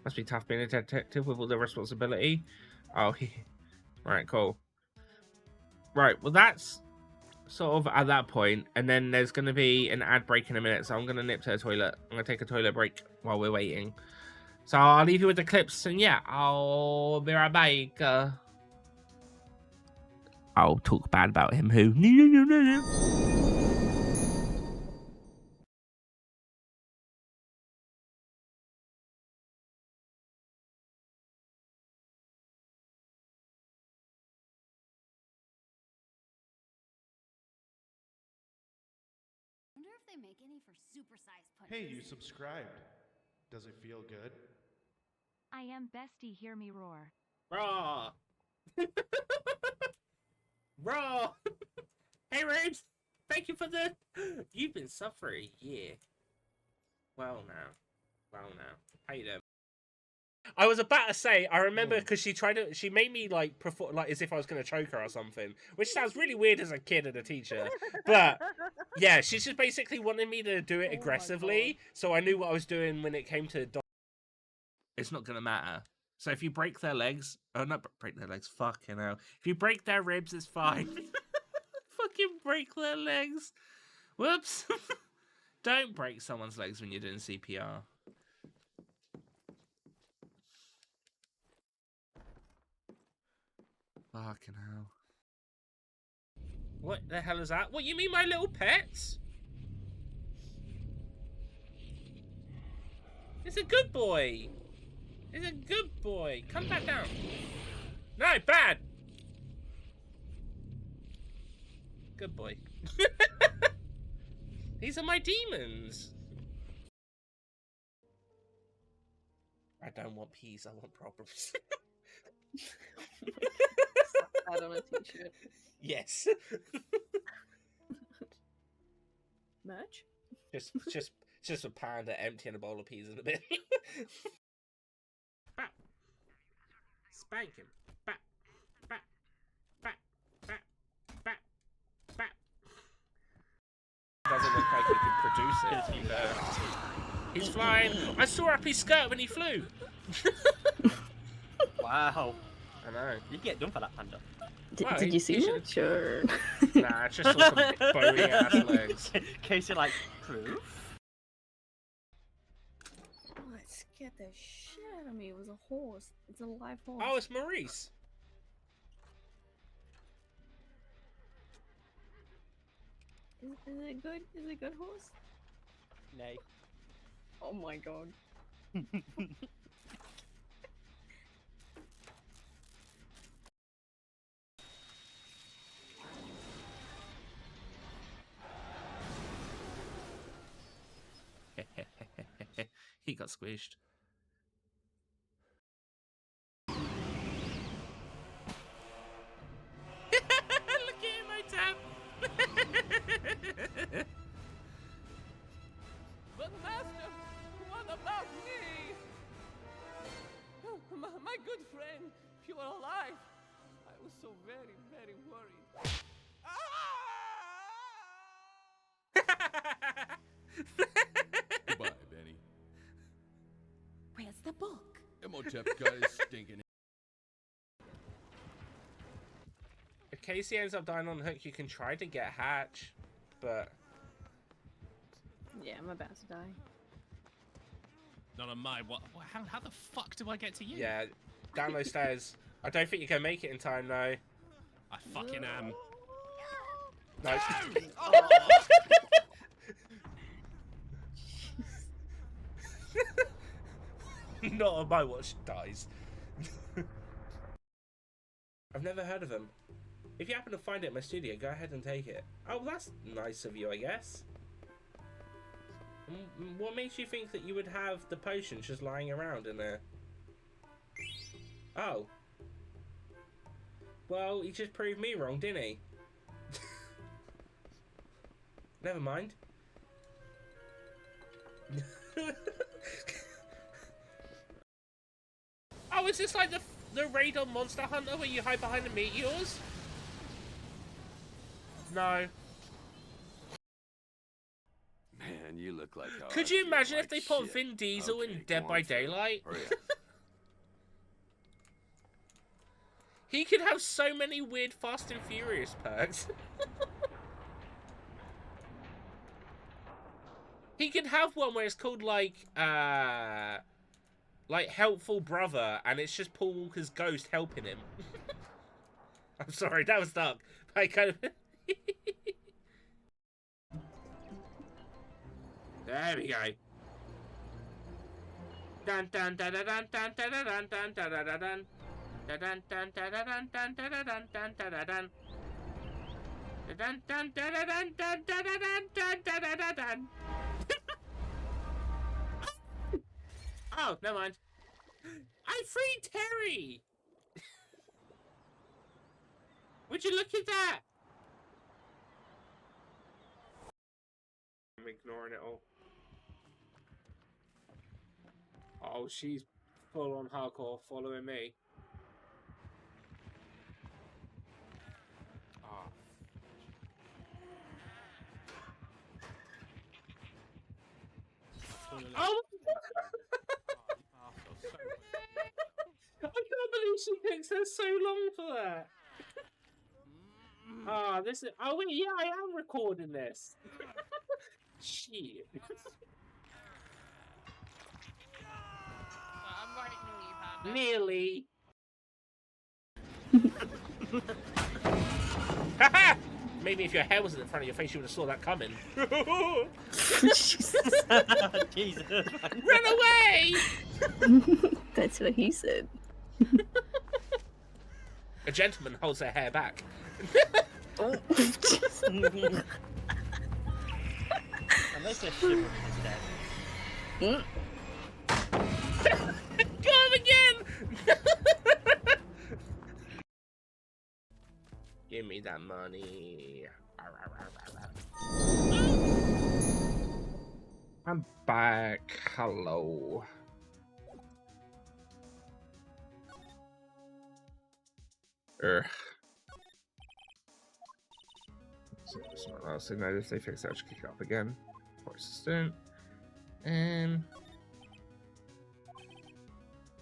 Must be tough being a detective with all the responsibility. Oh, right, cool. Right, well that's sort of at that point, and then there's going to be an ad break in a minute, so I'm going to nip to the toilet. I'm going to take a toilet break while we're waiting. So I'll leave you with the clips, and yeah, I'll be right back. I'll talk bad about him, who... They make any for supersized punches. Hey, you subscribed. Does it feel good? I am bestie, hear me roar. Raw. Raw. Hey, Wright. Thank you for the... You've been sub for a year. Well now. How you doing? I was about to say, I remember because she made me like perform like as if I was going to choke her or something, which sounds really weird as a kid and a teacher. But yeah, she's just basically wanted me to do it aggressively, so I knew what I was doing when it came to. It's not going to matter. So if you break their legs, oh, not break their legs, fucking hell. If you break their ribs, it's fine. Fucking break their legs. Whoops. Don't break someone's legs when you're doing CPR. Fucking hell. What the hell is that? What, you mean my little pets? It's a good boy. It's a good boy. Come back down. No, bad. Good boy. These are my demons. I don't want peace. I want problems. That on a t-shirt. Yes. Merch? Just a panda emptying a bowl of peas in a bit. Bap. Spank him. Bap. Bap. Bap. Bap. Bap. Bap. Doesn't look like he could produce it. He's flying. I saw up his skirt when he flew. Wow. I know. You get done for that panda. Well, Did you see it? Sure. Nah, it's just sort of bony ass legs. Casey, like, proof? Oh, that scared the shit out of me. It was a horse. It's a live horse. Oh, it's Maurice. Is it good? Is it a good horse? Nay. Oh my god. He got squished. Look at my tab. But master, what about me? My good friend, you are alive. I was so very, very worried. Goodbye, Benny. Where's the book? Imhotep got his stinking. If Casey ends up dying on the hook, you can try to get Hatch, but Yeah, I'm about to die. Not on my what? How the fuck do I get to you? yeah, down those stairs. I don't think you can make it in time, though. I fucking am. No. Not on my watch, dies. I've never heard of them. If you happen to find it in my studio, go ahead and take it. Oh, that's nice of you, I guess. What makes you think that you would have the potions just lying around in there? Oh. Well, he just proved me wrong, didn't he? Never mind. Oh, is this like the raid on Monster Hunter where you hide behind the meteors? No. Man, you look like. Could you imagine if they put Vin Diesel in Dead by Daylight? He could have so many weird Fast and Furious perks. He could have one where it's called like Helpful Brother, and it's just Paul Walker's ghost helping him. I'm sorry, that was dark. I kind of. There we go. Dun dun dun dun dun dun dun dun dun dun dun dun. Dun dun dun dun dun dun dun dun dun dun dun. Dun dun dun dun dun dun dun dun dun dun dun. Oh, never mind. I freed Terry. Would you look at that? I'm ignoring it all. Oh, she's full on hardcore following me. Oh! takes her so long for that? Ah, this is. Oh wait, yeah, I am recording this. Shit. I'm right knee, Panda. Nearly. Haha! Maybe if your hair wasn't in front of your face, you would have saw that coming. Jesus. Run away! That's what he said. A gentleman holds their hair back. Unless they're shivering instead. Come again! Give me that money. I'm back. Hello. So notice they fix that, kick it up again. For assistant. And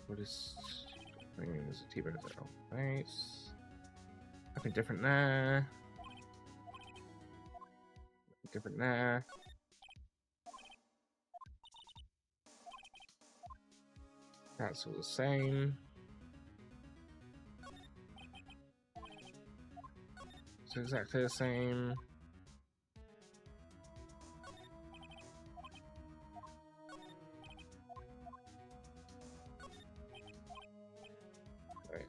what is there's a T-bone as well. Nice. Nothing different there. Nothing different there. That's all the same. It's exactly the same. Okay,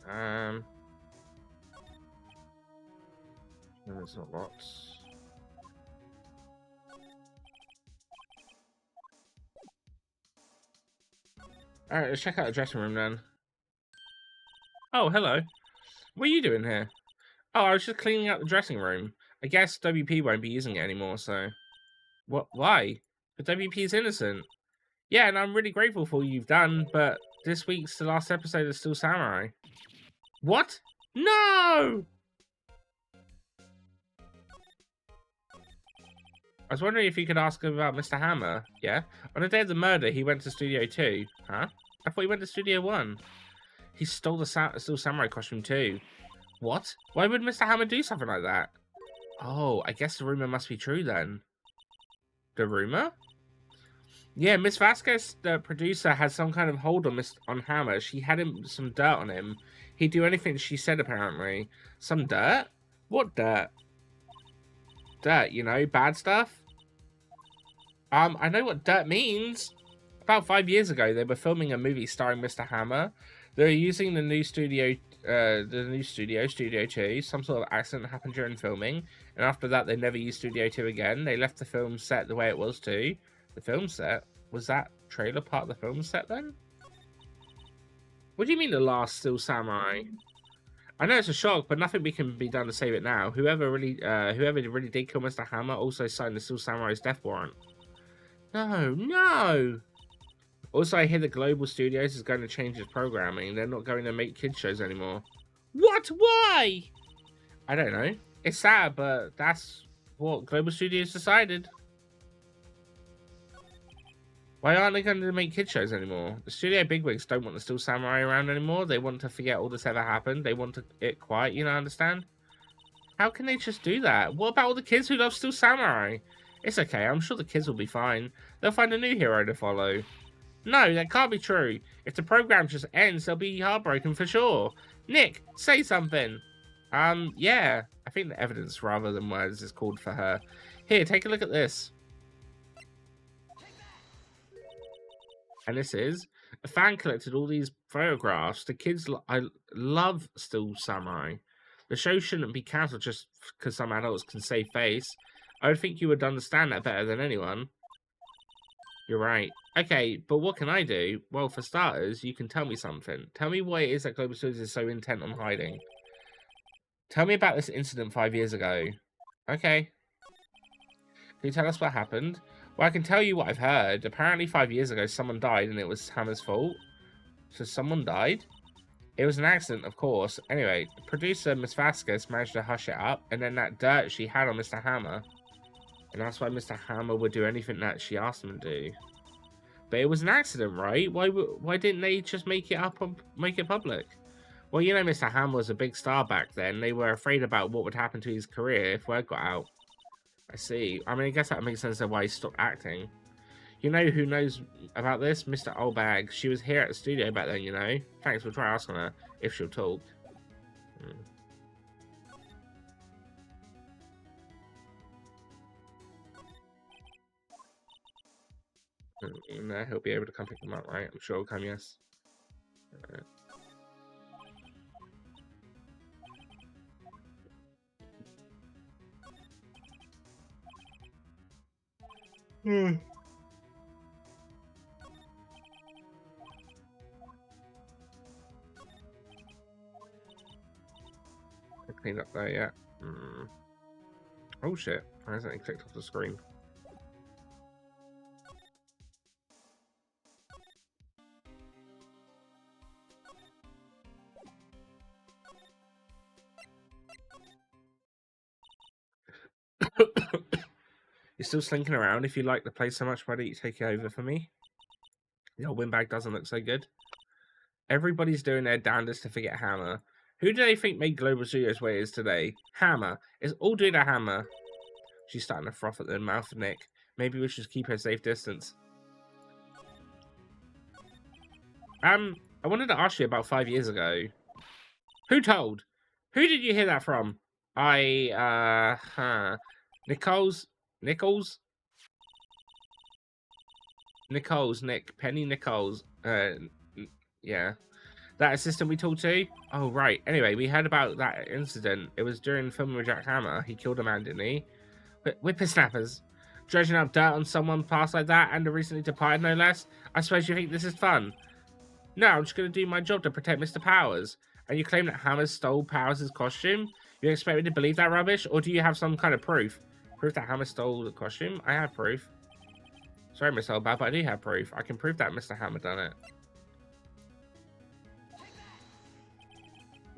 no, there's not lots. Alright, let's check out the dressing room then. Oh, hello. What are you doing here? Oh, I was just cleaning out the dressing room. I guess WP won't be using it anymore, so... What? Why? But WP's innocent. Yeah, and I'm really grateful for what you've done, but this week's the last episode of Still Samurai. What? No! I was wondering if you could ask him about Mr. Hammer. Yeah? On the day of the murder, he went to Studio 2. Huh? I thought he went to Studio 1. He stole the Still Samurai costume too. What? Why would Mr. Hammer do something like that? Oh, I guess the rumor must be true then. The rumor? Yeah, Miss Vasquez, the producer, had some kind of hold on Hammer. She had some dirt on him. He'd do anything she said, apparently. Some dirt? What dirt? Dirt, you know, bad stuff? I know what dirt means. About 5 years ago, they were filming a movie starring Mr. Hammer. They were using the new studio, Studio 2. Some sort of accident happened during filming, and after that, they never used Studio 2 again. They left the film set the way it was too. The film set? Was that trailer part of the film set then? What do you mean the last Still Samurai? I know it's a shock, but nothing can be done to save it now. Whoever really did kill Mr. Hammer also signed the Still Samurai's death warrant. No. Also, I hear the Global Studios is going to change its programming. They're not going to make kids shows anymore. What? Why? I don't know. It's sad, but that's what Global Studios decided. Why aren't they going to make kids shows anymore? The studio bigwigs don't want the Still Samurai around anymore. They want to forget all this ever happened. They want it quiet, you know, understand? How can they just do that? What about all the kids who love Still Samurai? It's okay, I'm sure the kids will be fine. They'll find a new hero to follow. No, that can't be true. If the program just ends, they'll be heartbroken for sure. Nick, say something. Yeah. I think the evidence rather than words is called for her. Here, take a look at this. And this is... A fan collected all these photographs. The kids... I love Still Samurai. The show shouldn't be cancelled just because some adults can save face. I would think you would understand that better than anyone. You're right. Okay, but what can I do? Well, for starters, you can tell me something. Tell me what it is that Global Studios is so intent on hiding. Tell me about this incident 5 years ago. Okay. Can you tell us what happened? Well, I can tell you what I've heard. Apparently 5 years ago, someone died and it was Hammer's fault. So someone died? It was an accident, of course. Anyway, the producer, Miss Vasquez, managed to hush it up, and then that dirt she had on Mr. Hammer. And that's why Mr. Hammer would do anything that she asked him to do. But it was an accident, right? Why didn't they just make it public? Well, you know, Mr. Ham was a big star back then. They were afraid about what would happen to his career if word got out. I see. I mean, I guess that makes sense of why he stopped acting. You know who knows about this? Mr. Oldbag. She was here at the studio back then, you know. Thanks, we'll try asking her if she'll talk. No, he'll be able to come pick them up, right? I'm sure he'll come, yes. Right. Cleaned up there yet? Oh shit! I accidentally clicked off the screen. You're still slinking around. If you like the place so much, why don't you take it over for me? The old windbag doesn't look so good. Everybody's doing their damnedest to forget Hammer. Who do they think made Global Studios where it is today? Hammer. It's all due to Hammer. She's starting to froth at the mouth of Nick. Maybe we should keep her a safe distance. I wanted to ask you about 5 years ago. Who told? Who did you hear that from? Nichols? Nick. Penny Nichols. Yeah. That assistant we talked to? Oh, right. Anyway, we heard about that incident. It was during filming with Jack Hammer. He killed a man, didn't he? Whippersnappers. Dredging up dirt on someone past like that and a recently departed, no less? I suppose you think this is fun? No, I'm just going to do my job to protect Mr. Powers. And you claim that Hammer stole Powers' costume? You expect me to believe that rubbish? Or do you have some kind of proof? Proof that Hammer stole the costume? I have proof. Sorry, Miss Oldbad, but I do have proof. I can prove that Mr. Hammer done it.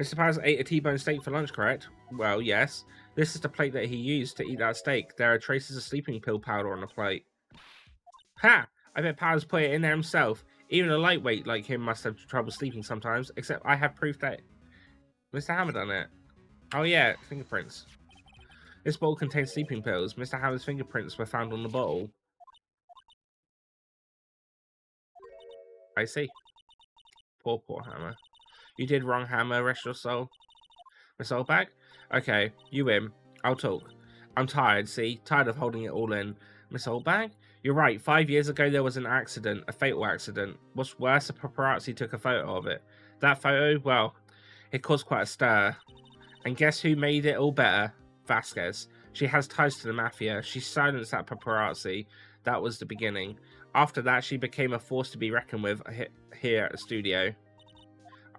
Mr. Powers ate a T-bone steak for lunch, correct? Well, yes. This is the plate that he used to eat that steak. There are traces of sleeping pill powder on the plate. Ha! I bet Powers put it in there himself. Even a lightweight like him must have trouble sleeping sometimes, except I have proof that Mr. Hammer done it. Oh yeah, fingerprints. This bottle contains sleeping pills. Mr. Hammer's fingerprints were found on the bottle. I see. Poor Hammer. You did wrong, Hammer. Rest your soul. My soul back? Okay, you win. I'll talk. I'm tired, see? Tired of holding it all in. Miss Oldbag? You're right. 5 years ago, there was an accident. A fatal accident. What's worse, a paparazzi took a photo of it. That photo, well, it caused quite a stir. And guess who made it all better? Vasquez. She has ties to the mafia. She silenced that paparazzi. That was the beginning. After that, she became a force to be reckoned with here at the studio.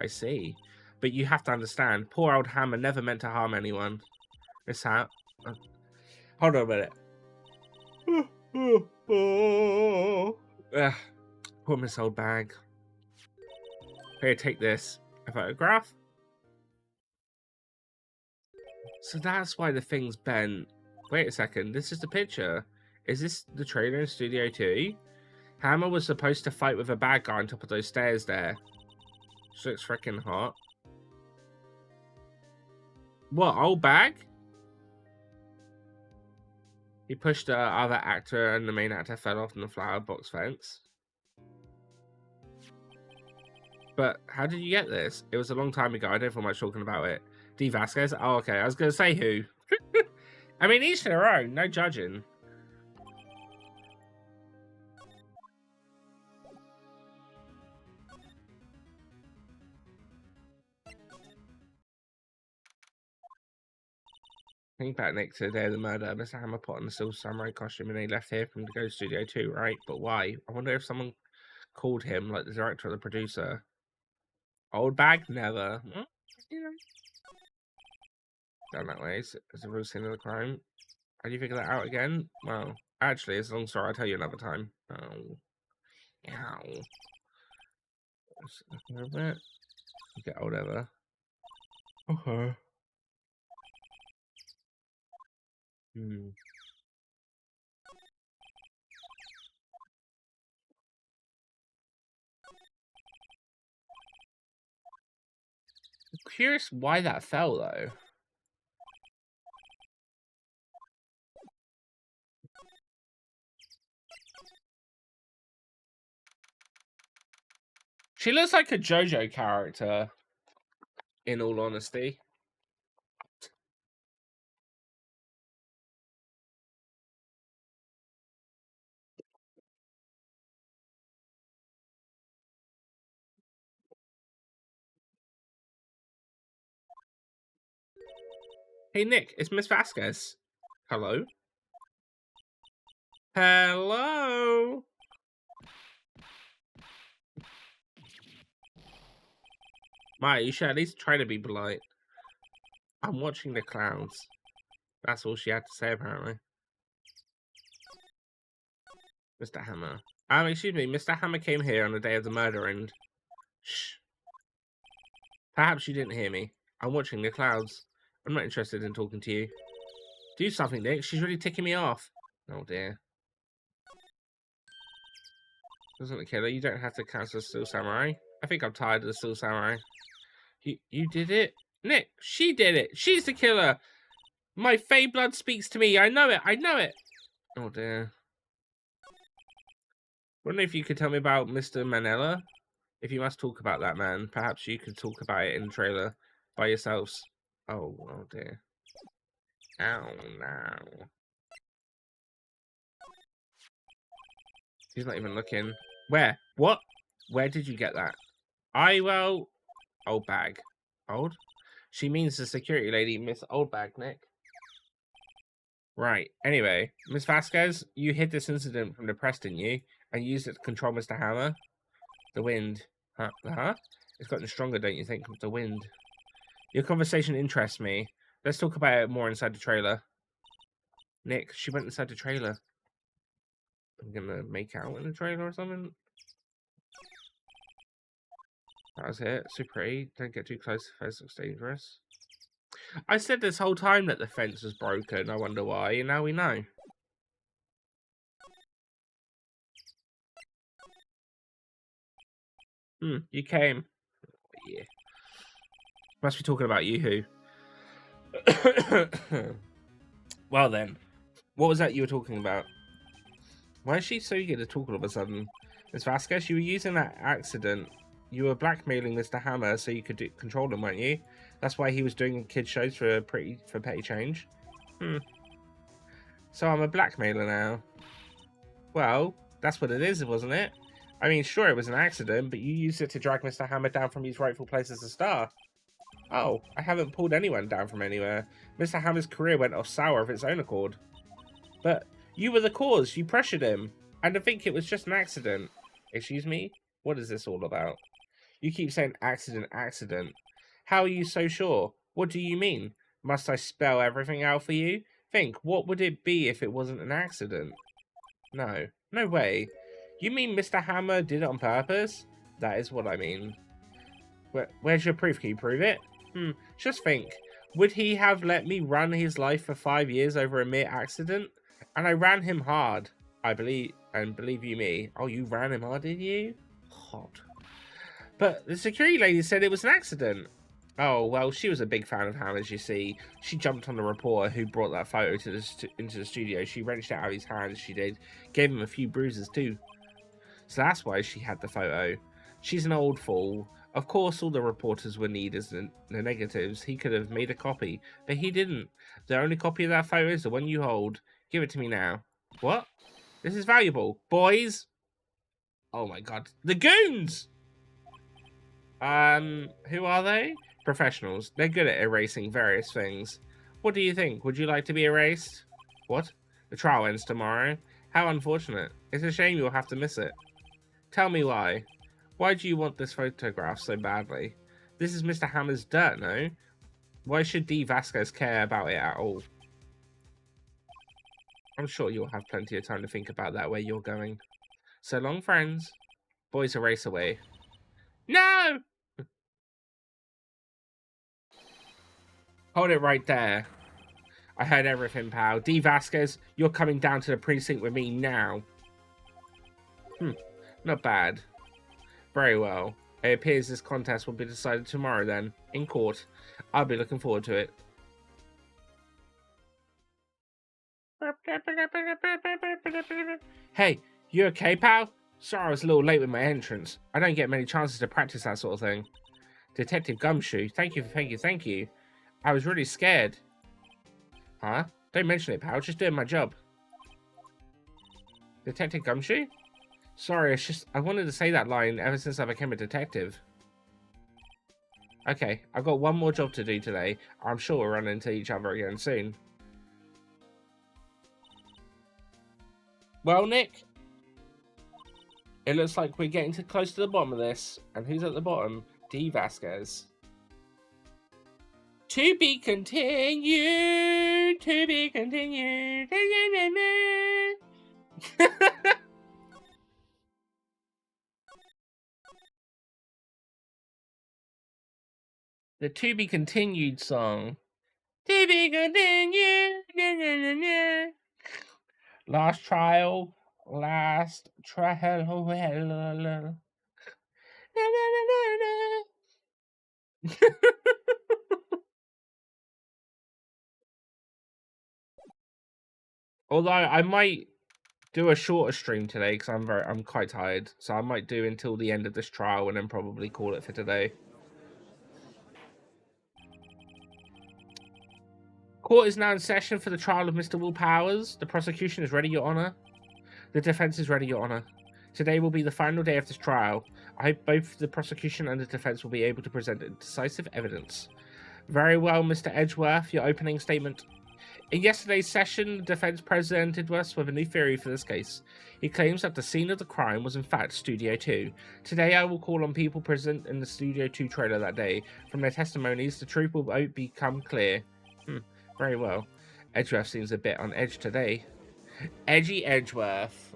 I see. But you have to understand, poor old Hammer never meant to harm anyone. Miss Hold on a minute. Poor Miss Oldbag. Here, take this. A photograph? So that's why the thing's bent. Wait a second, this is the picture. Is this the trailer in Studio 2? Hammer was supposed to fight with a bad guy on top of those stairs there. She looks freaking hot. What, Oldbag? He pushed the other actor and the main actor fell off in the flower box fence. But how did you get this? It was a long time ago. I don't feel much talking about it. D. Vasquez? Oh, okay. I was going to say who. I mean, each to their own. No judging. Think back, Nick, to the day of the murder. Mr. Hammer put on the Silver Samurai costume and they left here from the Ghost Studio too, right? But why? I wonder if someone called him, like the director or the producer. Oldbag? Never. You know. Down that way. It's a real scene of the crime. How do you figure that out again? Well, actually, it's a long story. I'll tell you another time. Oh. Ow. A little bit. Get whatever. Okay. I'm curious why that fell, though. She looks like a JoJo character, in all honesty. Hey, Nick, it's Miss Vasquez. Hello? Hello? Maya, you should at least try to be polite. I'm watching the clouds. That's all she had to say, apparently. Mr. Hammer. Excuse me, Mr. Hammer came here on the day of the murder and... Shh. Perhaps you didn't hear me. I'm watching the clouds. I'm not interested in talking to you. Do something, Nick. She's really ticking me off. Oh, dear. Doesn't the killer? You don't have to cancel the Steel Samurai. I think I'm tired of the Steel Samurai. You did it? Nick, she did it. She's the killer. My Fey blood speaks to me. I know it. I know it. Oh, dear. Wondering if you could tell me about Mr. Manella? If you must talk about that man, perhaps you could talk about it in the trailer by yourselves. Oh dear. Ow, no. He's not even looking. Where? What? Where did you get that? Well... Old bag. Old? She means the security lady, Miss Old Bag, Nick. Right. Anyway, Miss Vasquez, you hid this incident from the press, didn't you? And used it to control Mr. Hammer? The wind. Huh? It's gotten stronger, don't you think, with the wind? Your conversation interests me. Let's talk about it more inside the trailer. Nick, she went inside the trailer. I'm gonna make out in the trailer or something? That was it. Super 8. Don't get too close. The fence looks dangerous. I said this whole time that the fence was broken. I wonder why. And now we know. You came. Oh, yeah. Must be talking about you, who? Well then, what was that you were talking about? Why is she so eager to talk all of a sudden? Miss Vasquez, you were using that accident. You were blackmailing Mr. Hammer so you could control him, weren't you? That's why he was doing kid shows for petty change. So I'm a blackmailer now. Well, that's what it is, wasn't it? I mean, sure, it was an accident, but you used it to drag Mr. Hammer down from his rightful place as a star. Oh, I haven't pulled anyone down from anywhere. Mr. Hammer's career went off sour of its own accord. But you were the cause. You pressured him. And to think it was just an accident. Excuse me? What is this all about? You keep saying accident, accident. How are you so sure? What do you mean? Must I spell everything out for you? Think, what would it be if it wasn't an accident? No. No way. You mean Mr. Hammer did it on purpose? That is what I mean. Where's your proof? Can you prove it? Just think. Would he have let me run his life for 5 years over a mere accident? And I ran him hard. Believe you me. Oh, you ran him hard, did you? Hot. But the security lady said it was an accident. Oh, well, she was a big fan of Hammer's, you see. She jumped on the reporter who brought that photo into the studio. She wrenched it out of his hands, she did. Gave him a few bruises, too. So that's why she had the photo. She's an old fool. Of course, all the reporters would need is the negatives. He could have made a copy, but he didn't. The only copy of that photo is the one you hold. Give it to me now. What? This is valuable. Boys! Oh my god. The goons! Who are they? Professionals. They're good at erasing various things. What do you think? Would you like to be erased? What? The trial ends tomorrow? How unfortunate. It's a shame you'll have to miss it. Tell me why. Why do you want this photograph so badly? This is Mr. Hammer's dirt, no? Why should D. Vasquez care about it at all? I'm sure you'll have plenty of time to think about that where you're going. So long, friends. Boys, erase away. No! Hold it right there. I heard everything, pal. D. Vasquez, you're coming down to the precinct with me now. Not bad. Very well. It appears this contest will be decided tomorrow then, in court. I'll be looking forward to it. Hey, you okay, pal? Sorry I was a little late with my entrance. I don't get many chances to practice that sort of thing. Detective Gumshoe, thank you. I was really scared. Huh? Don't mention it, pal. Just doing my job. Detective Gumshoe? Sorry, it's just I wanted to say that line ever since I became a detective. Okay, I've got one more job to do today. I'm sure we'll run into each other again soon. Well, Nick, it looks like we're getting too close to the bottom of this. And who's at the bottom? D. Vasquez. To be continued. To be continued. The To Be Continued song. To be continued. Last trial. Although I might do a shorter stream today because I'm quite tired, so I might do until the end of this trial and then probably call it for today. Court is now in session for the trial of Mr. Will Powers. The prosecution is ready, Your Honor. The defense is ready, Your Honor. Today will be the final day of this trial. I hope both the prosecution and the defense will be able to present decisive evidence. Very well, Mr. Edgeworth, your opening statement. In yesterday's session, the defense presented us with a new theory for this case. He claims that the scene of the crime was in fact Studio 2. Today I will call on people present in the Studio 2 trailer that day. From their testimonies, the truth will become clear. Very well. Edgeworth seems a bit on edge today. Edgy Edgeworth.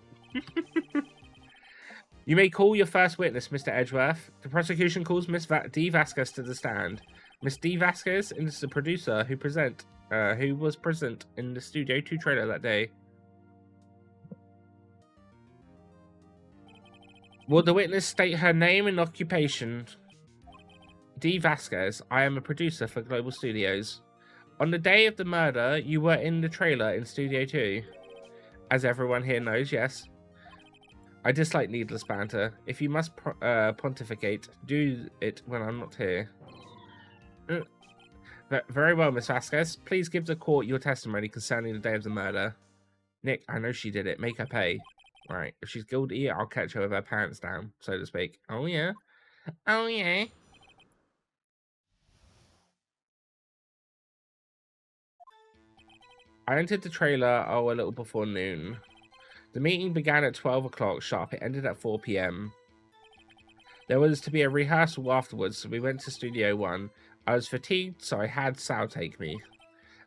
You may call your first witness, Mr. Edgeworth. The prosecution calls Miss D. Vasquez to the stand. Miss D. Vasquez is the producer who was present in the Studio 2 trailer that day. Will the witness state her name and occupation? D. Vasquez, I am a producer for Global Studios. On the day of the murder, you were in the trailer in Studio 2. As everyone here knows, yes. I dislike needless banter. If you must pontificate, do it when I'm not here. Very well, Miss Vasquez. Please give the court your testimony concerning the day of the murder. Nick, I know she did it. Make her pay. Right. If she's guilty, I'll catch her with her pants down, so to speak. Oh, yeah. Oh, yeah. I entered the trailer, a little before noon. The meeting began at 12 o'clock sharp. It ended at 4 p.m. There was to be a rehearsal afterwards, so we went to Studio 1. I was fatigued, so I had Sal take me.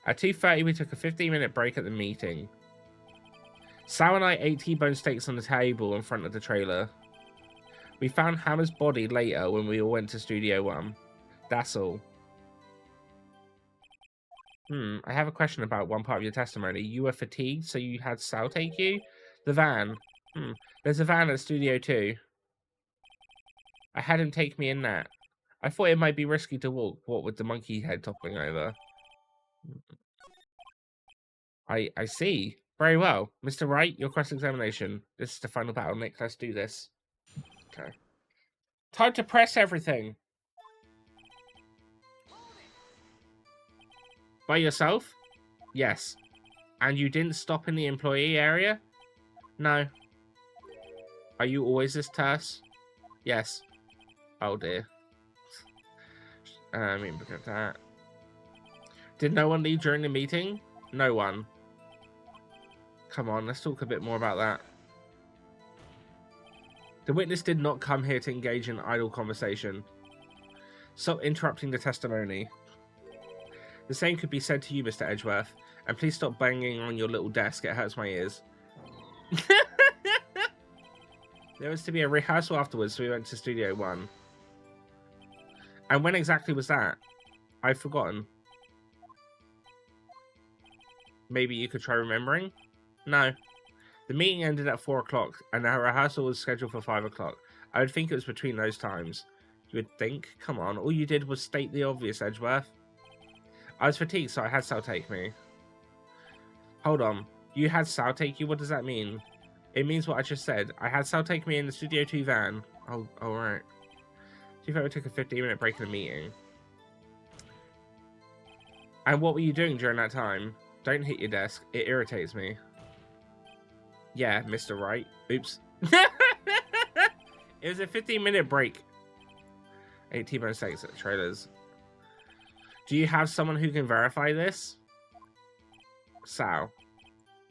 At 2:30, we took a 15-minute break at the meeting. Sal and I ate T-bone steaks on the table in front of the trailer. We found Hammer's body later when we all went to Studio 1. That's all. I have a question about one part of your testimony. You were fatigued, so you had Sal take you? The van. There's a van at Studio 2. I had him take me in that. I thought it might be risky to walk with the monkey head toppling over. I see. Very well. Mr. Wright, your cross-examination. This is the final battle, Nick. Let's do this. Okay. Time to press everything. By yourself? Yes. And you didn't stop in the employee area? No. Are you always this terse? Yes. Oh dear. Look at that. Did no one leave during the meeting? No one. Come on, let's talk a bit more about that. The witness did not come here to engage in idle conversation. Stop interrupting the testimony. The same could be said to you, Mr. Edgeworth. And please stop banging on your little desk. It hurts my ears. There was to be a rehearsal afterwards, so we went to Studio 1. And when exactly was that? I've forgotten. Maybe you could try remembering? No. The meeting ended at 4 o'clock, and our rehearsal was scheduled for 5 o'clock. I would think it was between those times. You would think. Come on, all you did was state the obvious, Edgeworth. I was fatigued, so I had Sal take me. Hold on. You had Sal take you? What does that mean? It means what I just said. I had Sal take me in the Studio 2 van. Oh, right. Do you think we took a 15-minute break in the meeting? And what were you doing during that time? Don't hit your desk. It irritates me. Yeah, Mr. Wright. Oops. It was a 15-minute break. 8 T-bone steaks at trailers. Do you have someone who can verify this? Sal.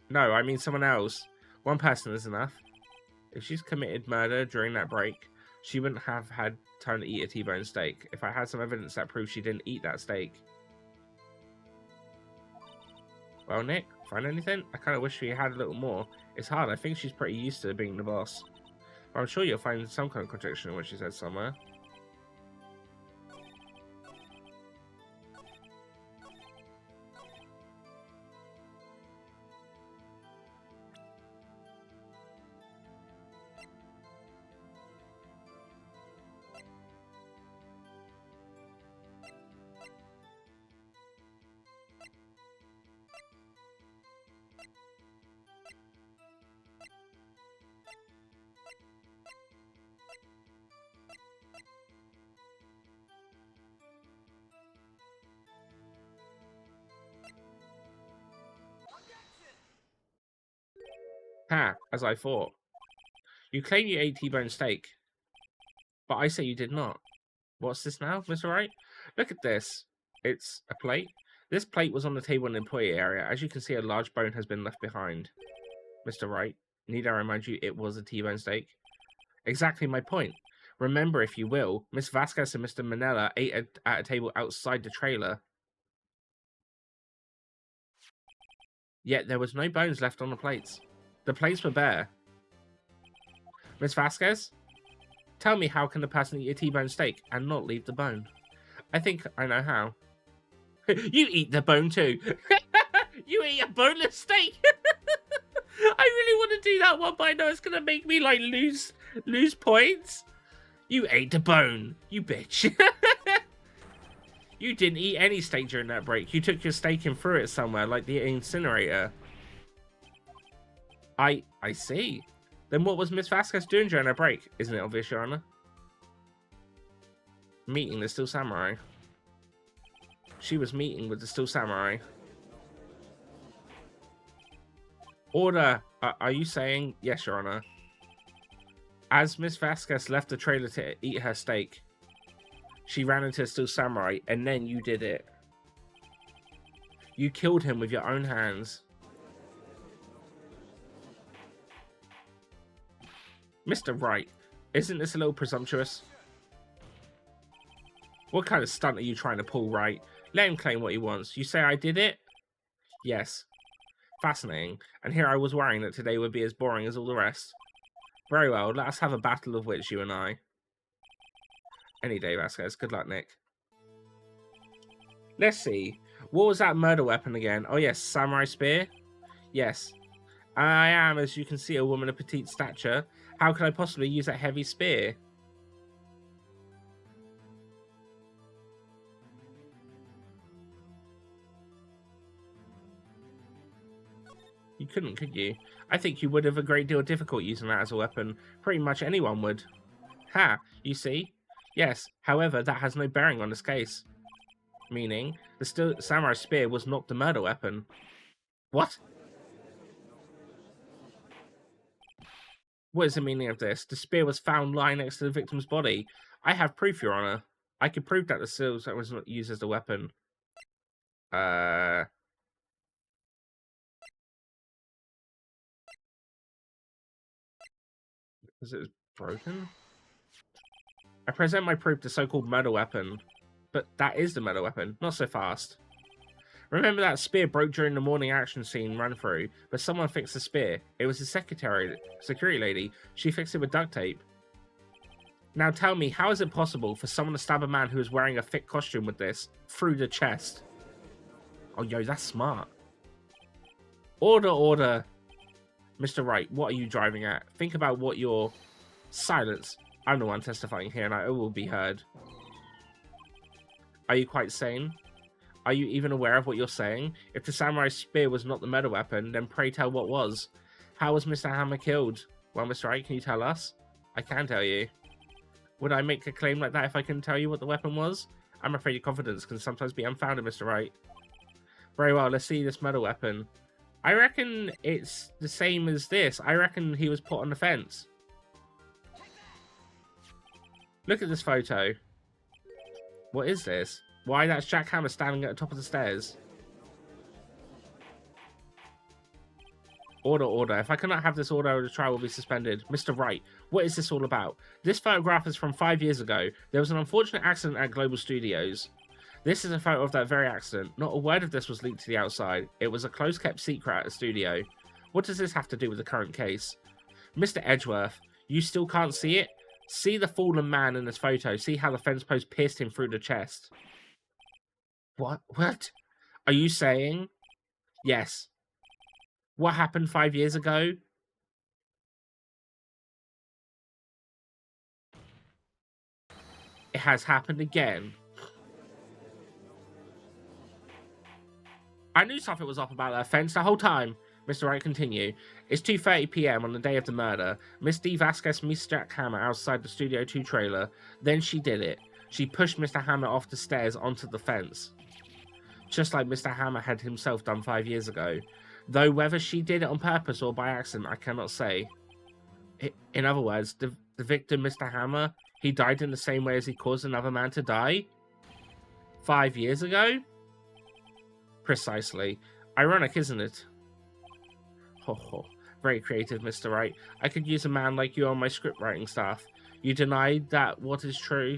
No, I mean someone else. One person is enough. If she's committed murder during that break, she wouldn't have had time to eat a T-bone steak. If I had some evidence that proves she didn't eat that steak. Well, Nick, find anything? I kind of wish we had a little more. It's hard. I think she's pretty used to being the boss. But I'm sure you'll find some kind of contradiction in what she said somewhere. Ha, as I thought. You claim you ate T-bone steak, but I say you did not. What's this now, Mr. Wright? Look at this. It's a plate. This plate was on the table in the employee area. As you can see, a large bone has been left behind. Mr. Wright, need I remind you it was a T-bone steak? Exactly my point. Remember, if you will, Miss Vasquez and Mr. Manella ate at a table outside the trailer. Yet there was no bones left on the plates. The plates were bare. Miss Vasquez? Tell me, how can the person eat a T-bone steak and not leave the bone? I think I know how. You eat the bone too. You eat a boneless steak. I really want to do that one, but I know it's going to make me like lose points. You ate the bone, you bitch. You didn't eat any steak during that break. You took your steak and threw it somewhere, like the incinerator. I see. Then what was Miss Vasquez doing during her break? Isn't it obvious, Your Honor? Meeting the Steel Samurai. She was meeting with the Steel Samurai. Order. Are you saying? Yes, Your Honor. As Miss Vasquez left the trailer to eat her steak, she ran into the Steel Samurai, and then you did it. You killed him with your own hands. Mr. Wright, isn't this a little presumptuous? What kind of stunt are you trying to pull, Wright? Let him claim what he wants. You say I did it? Yes. Fascinating. And here I was worrying that today would be as boring as all the rest. Very well, let us have a battle of wits, you and I. Any day, Vasquez. Good luck, Nick. Let's see. What was that murder weapon again? Oh, yes, samurai spear? Yes. I am, as you can see, a woman of petite stature. How could I possibly use that heavy spear? You couldn't, could you? I think you would have a great deal of difficulty using that as a weapon. Pretty much anyone would. Ha, you see? Yes, however, that has no bearing on this case. Meaning, the samurai spear was not the murder weapon. What? What is the meaning of this? The spear was found lying next to the victim's body. I have proof, Your Honor. I could prove that the steel was not used as the weapon. Is it broken? I present my proof, the so-called murder weapon. But that is the murder weapon. Not so fast. Remember that spear broke during the morning action scene run-through, but someone fixed the spear. It was the security lady. She fixed it with duct tape. Now tell me, how is it possible for someone to stab a man who is wearing a thick costume with this through the chest? Oh, yo, that's smart. Order, order. Mr. Wright, what are you driving at? Think about what you're... Silence. I'm the one testifying here, and I will be heard. Are you quite sane? Are you even aware of what you're saying? If the samurai spear was not the murder weapon, then pray tell what was. How was Mr. Hammer killed? Well, Mr. Wright, can you tell us? I can tell you. Would I make a claim like that if I couldn't tell you what the weapon was? I'm afraid your confidence can sometimes be unfounded, Mr. Wright. Very well, let's see this murder weapon. I reckon it's the same as this. I reckon he was put on the fence. Look at this photo. What is this? Why, that's Jack Hammer standing at the top of the stairs. Order, order. If I cannot have this order, the trial will be suspended. Mr. Wright, what is this all about? This photograph is from 5 years ago. There was an unfortunate accident at Global Studios. This is a photo of that very accident. Not a word of this was leaked to the outside. It was a close-kept secret at the studio. What does this have to do with the current case? Mr. Edgeworth, you still can't see it? See the fallen man in this photo. See how the fence post pierced him through the chest. What? What? Are you saying? Yes. What happened 5 years ago? It has happened again. I knew something was off about that fence the whole time. Mr. Wright, continue. It's 2:30 p.m. on the day of the murder. Miss D. Vasquez meets Jack Hammer outside the Studio 2 trailer. Then she did it. She pushed Mr. Hammer off the stairs onto the fence. Just like Mr. Hammer had himself done 5 years ago. Though whether she did it on purpose or by accident, I cannot say. In other words, the victim, Mr. Hammer, he died in the same way as he caused another man to die? 5 years ago? Precisely. Ironic, isn't it? Ho ho. Very creative, Mr. Wright. I could use a man like you on my script writing staff. You denied that what is true...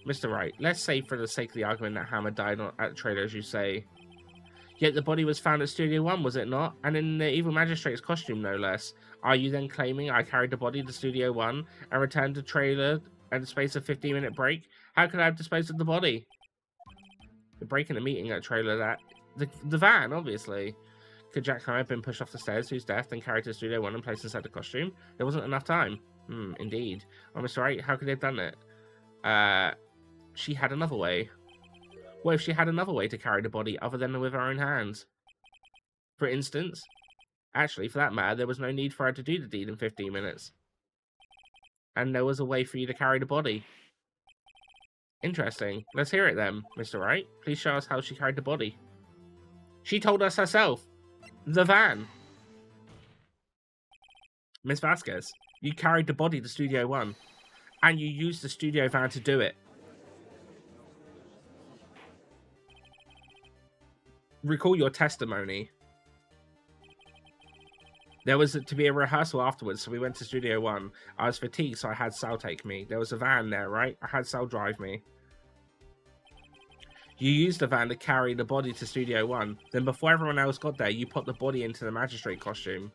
Mr. Wright, let's say for the sake of the argument that Hammer died at the trailer, as you say. Yet the body was found at Studio 1, was it not? And in the Evil Magistrate's costume, no less. Are you then claiming I carried the body to Studio 1 and returned the trailer at the space of a 15-minute break? How could I have disposed of the body? The break in the meeting at trailer that... The van, obviously. Could Jack Hammer have been pushed off the stairs to his death, then carried to Studio 1 and placed inside the costume? There wasn't enough time. Indeed. Well, Mr. Wright, how could they have done it? She had another way. What if she had another way to carry the body other than with her own hands? For instance? Actually, for that matter, there was no need for her to do the deed in 15 minutes. And there was a way for you to carry the body. Interesting. Let's hear it then, Mr. Wright. Please show us how she carried the body. She told us herself. The van. Miss Vasquez, you carried the body to Studio 1. And you used the studio van to do it. Recall your testimony. There was to be a rehearsal afterwards, so we went to Studio 1. I was fatigued, so I had Sal take me. There was a van there, right? I had Sal drive me. You used the van to carry the body to Studio 1. Then before everyone else got there, you put the body into the magistrate costume.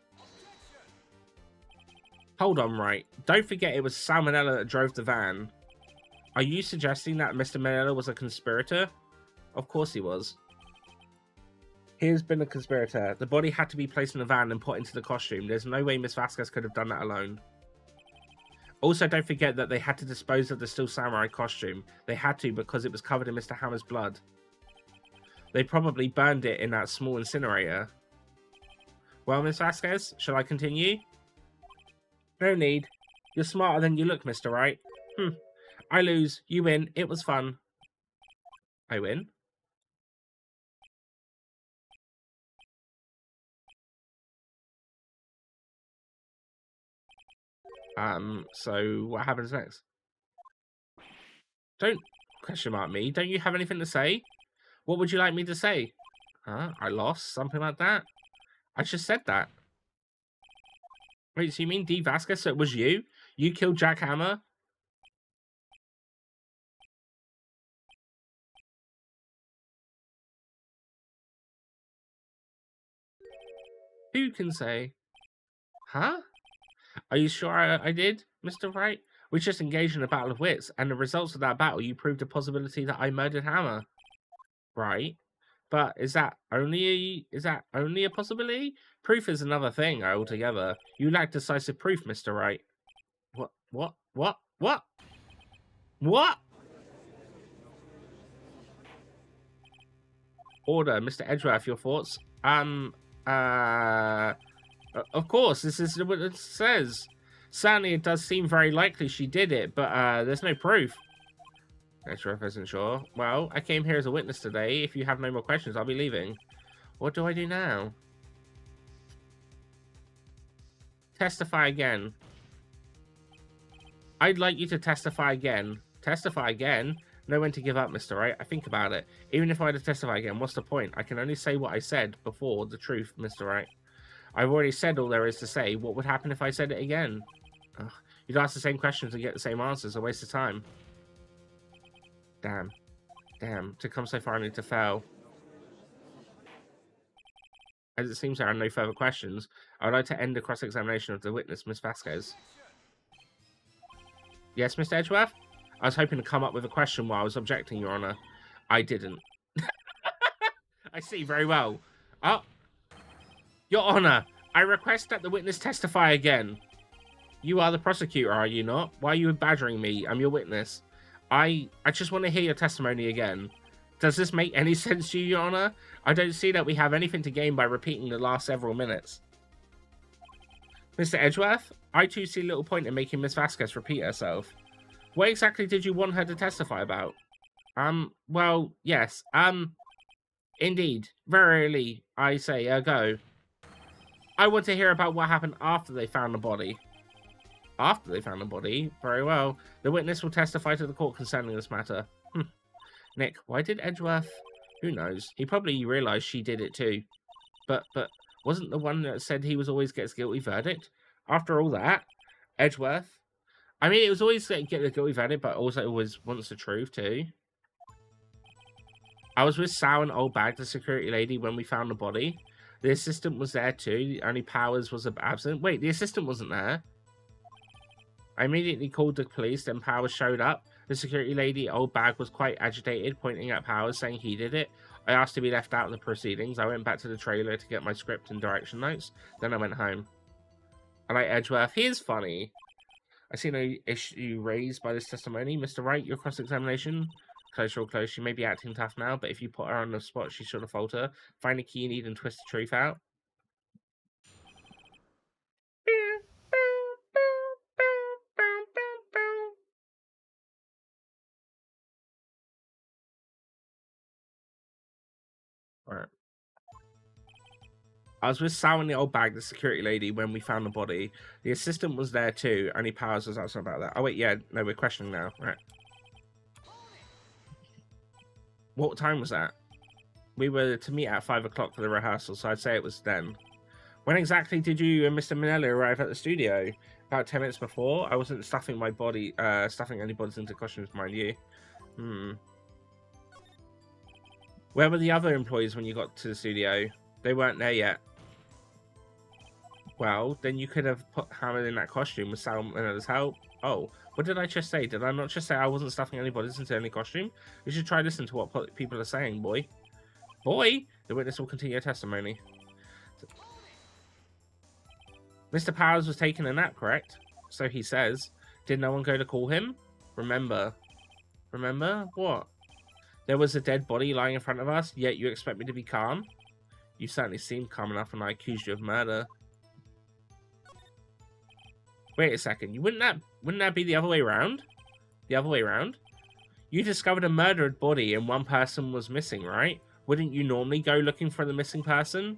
Hold on, Wright. Don't forget it was Salmonella that drove the van. Are you suggesting that Mr. Manella was a conspirator? Of course he was. He has been a conspirator. The body had to be placed in the van and put into the costume. There's no way Miss Vasquez could have done that alone. Also, don't forget that they had to dispose of the Steel Samurai costume. They had to because it was covered in Mr. Hammer's blood. They probably burned it in that small incinerator. Well, Miss Vasquez, shall I continue? No need. You're smarter than you look, Mr. Wright. I lose. You win. It was fun. I win? So what happens next? Don't question mark me. Don't you have anything to say? What would you like me to say? Huh? I lost? Something like that? I just said that. Wait, so you mean D. Vasquez? So it was you? You killed Jack Hammer? Who can say? Huh? Are you sure I did, Mr. Wright? We just engaged in a battle of wits, and the results of that battle, you proved the possibility that I murdered Hammer. Right? But is that only a possibility? Proof is another thing altogether. You lack decisive proof, Mr. Wright. What? What? What? What? Order, Mr. Edgeworth, your thoughts? Of course, this is what it says. Certainly, it does seem very likely she did it, but there's no proof. Edgeworth isn't sure. Well, I came here as a witness today. If you have no more questions, I'll be leaving. What do I do now? Testify again. I'd like you to testify again. Testify again? Know when to give up, Mr. Wright. I think about it. Even if I had to testify again, what's the point? I can only say what I said before, the truth, Mr. Wright. I've already said all there is to say. What would happen if I said it again? Ugh. You'd ask the same questions and get the same answers. A waste of time. Damn. Damn. To come so far, I need to fail. As it seems there are no further questions, I would like to end the cross-examination of the witness, Miss Vasquez. Yes, Mr. Edgeworth? I was hoping to come up with a question while I was objecting, Your Honor. I didn't. I see, very well. Oh. Your Honor, I request that the witness testify again. You are the prosecutor, are you not? Why are you badgering me? I'm your witness. I just want to hear your testimony again. Does this make any sense to you, Your Honor? I don't see that we have anything to gain by repeating the last several minutes. Mr. Edgeworth, I too see little point in making Miss Vasquez repeat herself. What exactly did you want her to testify about? Well, yes, indeed. Verily, I say, go. I want to hear about what happened after they found the body. After they found the body? Very well. The witness will testify to the court concerning this matter. Nick, why did Edgeworth... Who knows? He probably realised she did it too. But wasn't the one that said he was always gets guilty verdict? After all that, Edgeworth... I mean, it was always get the guilty verdict, but also always wants the truth too. I was with Sal and Old Bag, the security lady, when we found the body. The assistant was there too. The only Powers was absent. Wait, the assistant wasn't there. I immediately called the police, then Powers showed up. The security lady, Old Bag, was quite agitated, pointing at Powers, saying he did it. I asked to be left out of the proceedings. I went back to the trailer to get my script and direction notes. Then I went home. I like Edgeworth. He is funny. I see no issue raised by this testimony. Mr. Wright, your cross-examination. Close or close. She may be acting tough now, but if you put her on the spot, she should have falter. Find the key you need and twist the truth out. Right. I was with Sal and the Old Bag, the security lady, when we found the body. The assistant was there too. Only Powers was outside about that. Oh wait, yeah, no, we're questioning now. Right. What time was that? We were to meet at 5 o'clock for the rehearsal, so I'd say it was then. When exactly did you and Mr. Minelli arrive at the studio? About 10 minutes before. I wasn't stuffing my body, stuffing any bodies into costumes, mind you. Where were the other employees when you got to the studio? They weren't there yet. Well, then you could have put Hammer in that costume with Sal Minelli's help. Oh, what did I just say? Did I not just say I wasn't stuffing any bodies into any costume? You should try listening to what people are saying, boy. Boy? The witness will continue her testimony. Mr. Powers was taking a nap, correct? So he says. Did no one go to call him? Remember. Remember? What? There was a dead body lying in front of us, yet you expect me to be calm? You certainly seemed calm enough when I accused you of murder. Wait a second, wouldn't that be the other way around? The other way around? You discovered a murdered body and one person was missing, right? Wouldn't you normally go looking for the missing person?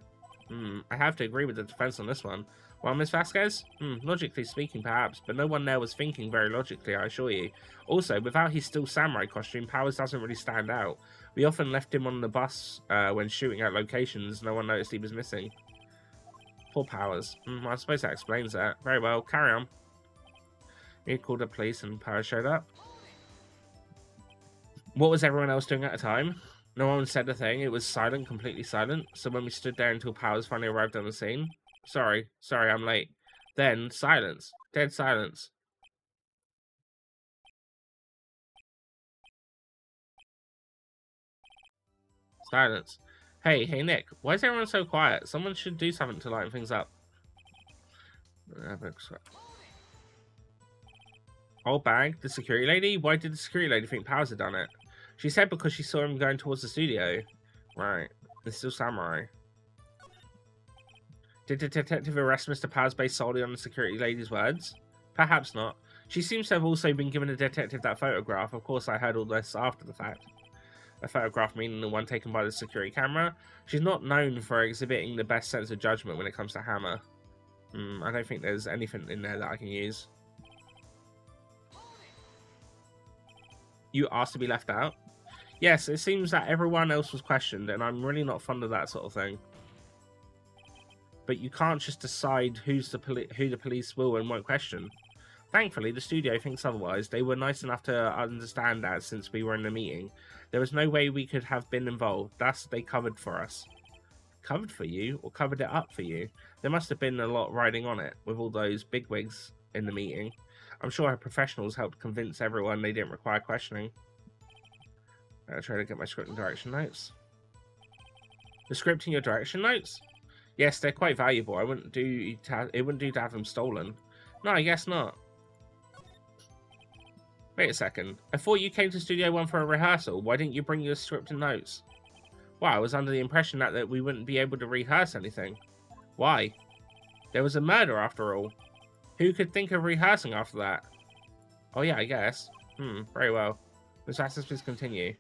I have to agree with the defense on this one. Well, Miss Vasquez? Logically speaking, perhaps, but no one there was thinking very logically, I assure you. Also, without his still samurai costume, Powers doesn't really stand out. We often left him on the bus when shooting at locations. No one noticed he was missing. Poor Powers. I suppose that explains that. Very well, carry on. We called the police and Powers showed up. What was everyone else doing at the time? No one said a thing. It was silent, completely silent. So when we stood there until Powers finally arrived on the scene... Sorry, I'm late. Then, silence. Dead silence. Silence. Hey, Nick. Why is everyone so quiet? Someone should do something to lighten things up. Old bag, the security lady? Why did the security lady think Powers had done it? She said because she saw him going towards the studio. Right. It's still Samurai. Did the detective arrest Mr. Powers based solely on the security lady's words? Perhaps not. She seems to have also been given a detective that photograph. Of course, I heard all this after the fact. A photograph meaning the one taken by the security camera. She's not known for exhibiting the best sense of judgment when it comes to Hammer. I don't think there's anything in there that I can use. You asked to be left out? Yes, it seems that everyone else was questioned, and I'm really not fond of that sort of thing. But you can't just decide who the police will and won't question. Thankfully, the studio thinks otherwise. They were nice enough to understand that since we were in the meeting. There was no way we could have been involved. Thus, they covered for us. Covered for you? Or covered it up for you? There must have been a lot riding on it, with all those bigwigs in the meeting. I'm sure our professionals helped convince everyone they didn't require questioning. I'll try to get my script and direction notes. The script and your direction notes? Yes, they're quite valuable. It wouldn't do to have them stolen. No, I guess not. Wait a second. I thought you came to Studio One for a rehearsal. Why didn't you bring your script and notes? Well, I was under the impression that we wouldn't be able to rehearse anything. Why? There was a murder after all. Who could think of rehearsing after that? Oh yeah, I guess. Very well. Ms. Vasquez, please continue.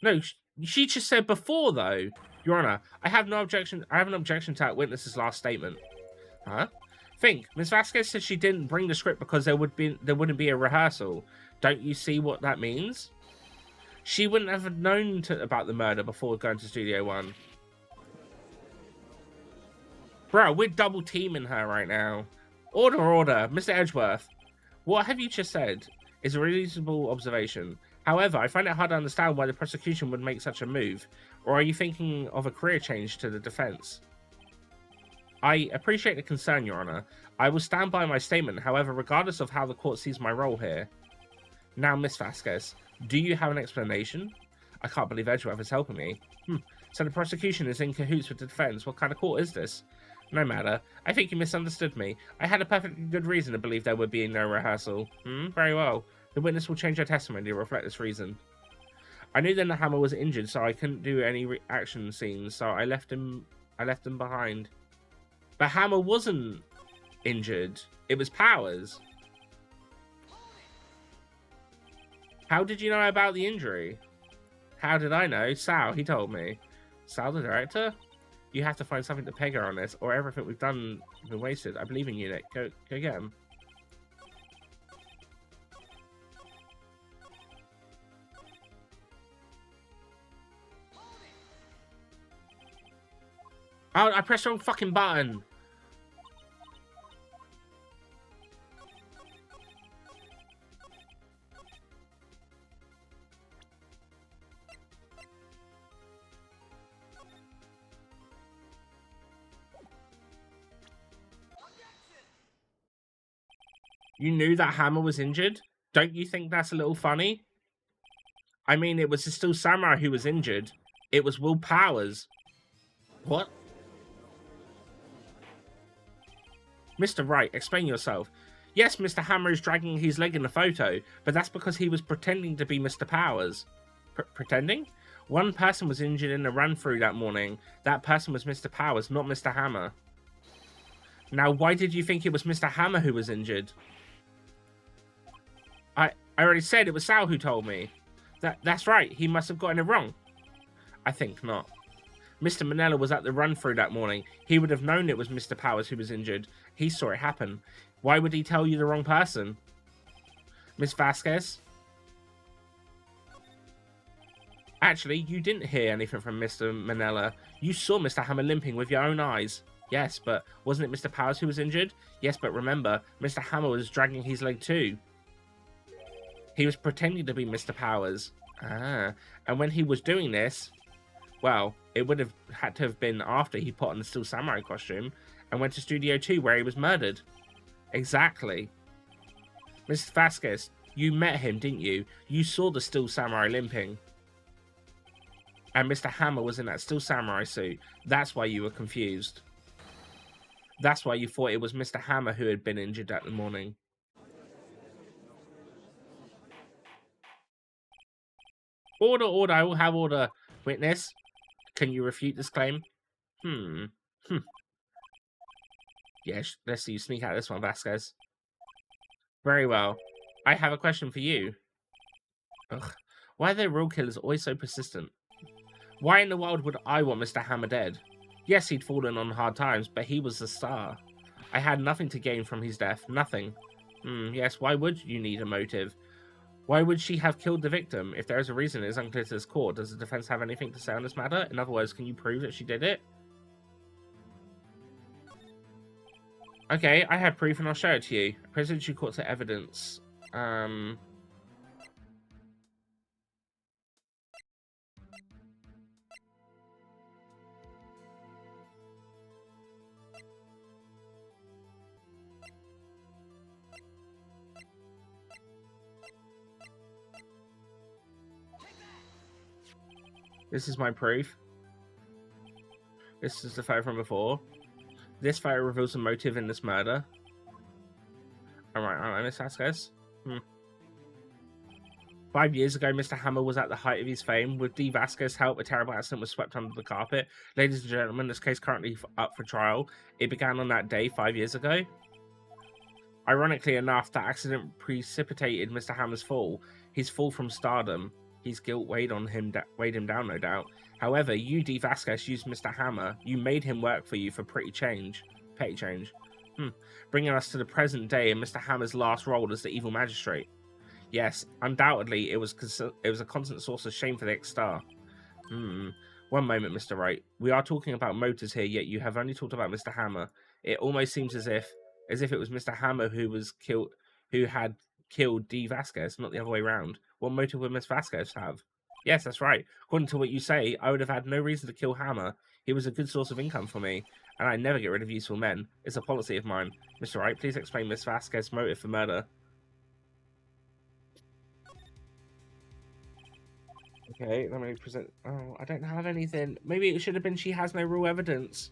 No, she just said before, though. Your Honor, I have no objection. I have an objection to that witness's last statement. Huh? Think. Ms. Vasquez said she didn't bring the script because there wouldn't be a rehearsal. Don't you see what that means? She wouldn't have known about the murder before going to Studio One. Bro, we're double teaming her right now. Order, Mr. Edgeworth. What have you just said is a reasonable observation. However, I find it hard to understand why the prosecution would make such a move. Or are you thinking of a career change to the defense? I appreciate the concern, Your Honor. I will stand by my statement, however, regardless of how the court sees my role here. Now, Miss Vasquez, do you have an explanation? I can't believe Edgeworth is helping me. So the prosecution is in cahoots with the defense. What kind of court is this? No matter. I think you misunderstood me. I had a perfectly good reason to believe there would be no rehearsal. Very well. The witness will change her testimony to reflect this reason. I knew then the Hammer was injured, so I couldn't do any action scenes, so I left him behind. But Hammer wasn't injured. It was Powers. How did you know about the injury? How did I know? Sal, he told me. Sal, the director? You have to find something to peg her on this, or everything we've done has been wasted. I believe in you, Nick. Go get him. Oh, I pressed the wrong fucking button. You knew that Hammer was injured? Don't you think that's a little funny? I mean, it was still Samurai who was injured. It was Will Powers. What? Mr. Wright, explain yourself. Yes, Mr. Hammer is dragging his leg in the photo, but that's because he was pretending to be Mr. Powers. Pretending? One person was injured in the run-through that morning. That person was Mr. Powers, not Mr. Hammer. Now, why did you think it was Mr. Hammer who was injured? I already said it was Sal who told me. That's right, he must have gotten it wrong. I think not. Mr. Manella was at the run-through that morning. He would have known it was Mr. Powers who was injured. He saw it happen. Why would he tell you the wrong person? Miss Vasquez? Actually, you didn't hear anything from Mr. Manella. You saw Mr. Hammer limping with your own eyes. Yes, but wasn't it Mr. Powers who was injured? Yes, but remember, Mr. Hammer was dragging his leg too. He was pretending to be Mr. Powers. And when he was doing this, well, it would have had to have been after he put on the Steel Samurai costume and went to Studio 2 where he was murdered. Exactly. Miss Vasquez, you met him, didn't you? You saw the Steel Samurai limping. And Mr. Hammer was in that Steel Samurai suit. That's why you were confused. That's why you thought it was Mr. Hammer who had been injured that morning. Order, order, I will have order. Witness, can you refute this claim? Yes, let's see you sneak out this one, Vasquez. Very well. I have a question for you. Ugh. Why are the real killers always so persistent? Why in the world would I want Mr. Hammer dead? Yes, he'd fallen on hard times, but he was the star. I had nothing to gain from his death. Nothing. Yes, why would you need a motive? Why would she have killed the victim? If there is a reason, it is unclear to this court. Does the defense have anything to say on this matter? In other words, can you prove that she did it? Okay, I have proof and I'll show it to you. Present you court to evidence. This is my proof. This is the photo from before. This photo reveals the motive in this murder. Alright, Miss Vasquez. 5 years ago, Mr. Hammer was at the height of his fame. With D. Vasquez's help, a terrible accident was swept under the carpet. Ladies and gentlemen, this case currently up for trial. It began on that day 5 years ago. Ironically enough, that accident precipitated Mr. Hammer's fall. His fall from stardom. His guilt weighed him down, no doubt. However, you, D. Vasquez, used Mr. Hammer. You made him work for you for petty change. Bringing us to the present day and Mr. Hammer's last role as the evil magistrate. Yes, undoubtedly, it was a constant source of shame for the ex-star. One moment, Mr. Wright. We are talking about motives here, yet you have only talked about Mr. Hammer. It almost seems as if it was Mr. Hammer who had killed D. Vasquez, not the other way around. What motive would Miss Vasquez have? Yes, that's right. According to what you say, I would have had no reason to kill Hammer. He was a good source of income for me, and I never get rid of useful men. It's a policy of mine. Mr. Wright, please explain Miss Vasquez's motive for murder. Okay, let me present... Oh, I don't have anything. Maybe it should have been she has no real evidence.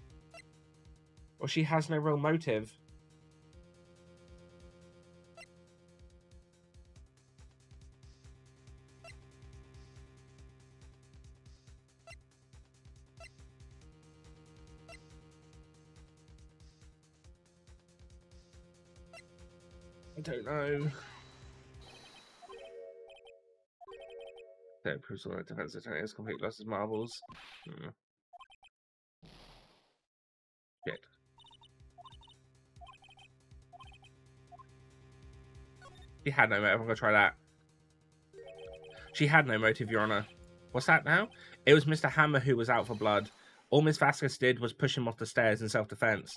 Or she has no real motive. I don't know. That proves all the defense attorney has completely lost his marbles. Shit. She had no motive. I'm gonna try that. She had no motive, Your Honor. What's that now? It was Mr. Hammer who was out for blood. All Miss Vasquez did was push him off the stairs in self-defense.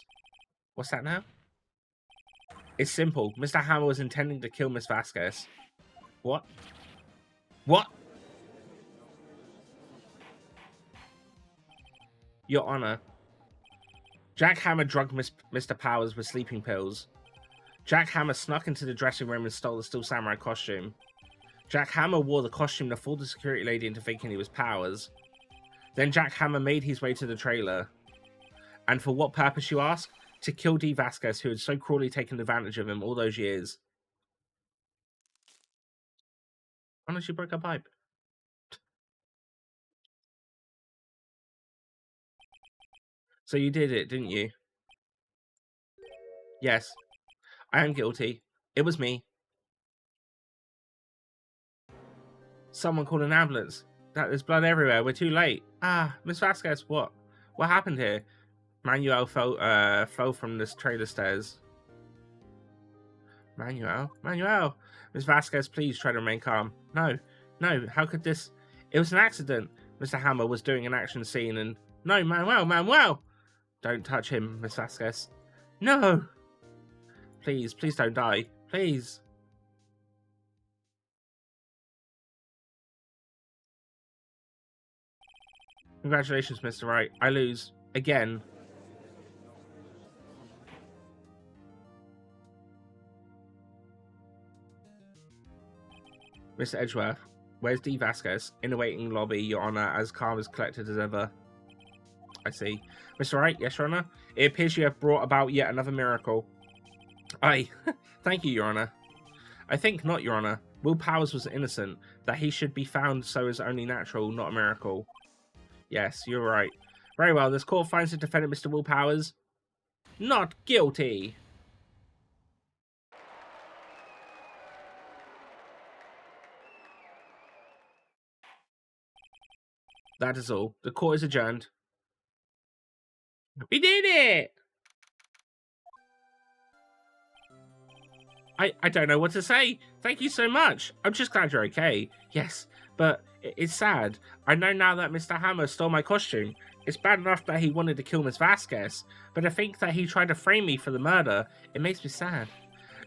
What's that now? It's simple. Mr. Hammer was intending to kill Miss Vasquez. What? What? Your Honor. Jack Hammer drugged Mr. Powers with sleeping pills. Jack Hammer snuck into the dressing room and stole the Steel Samurai costume. Jack Hammer wore the costume to fool the security lady into thinking he was Powers. Then Jack Hammer made his way to the trailer. And for what purpose, you ask? To kill D. Vasquez, who had so cruelly taken advantage of him all those years. Why don't you break a pipe? So you did it, didn't you? Yes. I am guilty. It was me. Someone called an ambulance. There's blood everywhere. We're too late. Ah, Miss Vasquez, what? What happened here? Manuel fell from this trailer stairs. Manuel? Miss Vasquez, please try to remain calm. No, how could this... It was an accident. Mr. Hammer was doing an action scene and... No, Manuel! Don't touch him, Miss Vasquez. No! Please don't die. Please. Congratulations, Mr. Wright. I lose. Again. Mr. Edgeworth, where's D. Vasquez? In the waiting lobby, Your Honor, as calm as collected as ever. I see. Mr. Wright, yes, Your Honor? It appears you have brought about yet another miracle. Aye. Thank you, Your Honor. I think not, Your Honor. Will Powers was innocent, that he should be found so is only natural, not a miracle. Yes, you're right. Very well, this court finds the defendant, Mr. Will Powers, not guilty. That is all. The court is adjourned. We did it! I don't know what to say. Thank you so much. I'm just glad you're okay. Yes, but it's sad. I know now that Mr. Hammer stole my costume. It's bad enough that he wanted to kill Miss Vasquez, but to think that he tried to frame me for the murder, it makes me sad.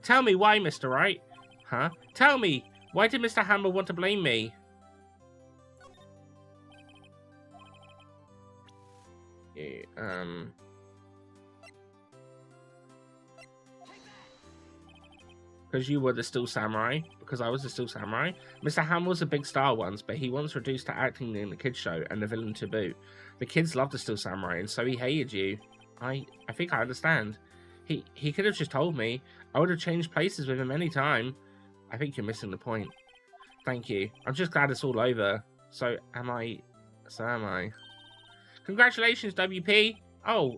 Tell me why, Mr. Wright. Huh? Tell me, why did Mr. Hammer want to blame me? Because you were the Steel Samurai, because I was the Steel Samurai. Mr. Ham was a big star once, but he once reduced to acting in the kids show and the villain to boot. The kids loved the Steel Samurai, and so he hated you. I think I understand. He could have just told me. I would have changed places with him any time. I think you're missing the point. Thank you. I'm just glad it's all over. So am I. Congratulations, WP. Oh,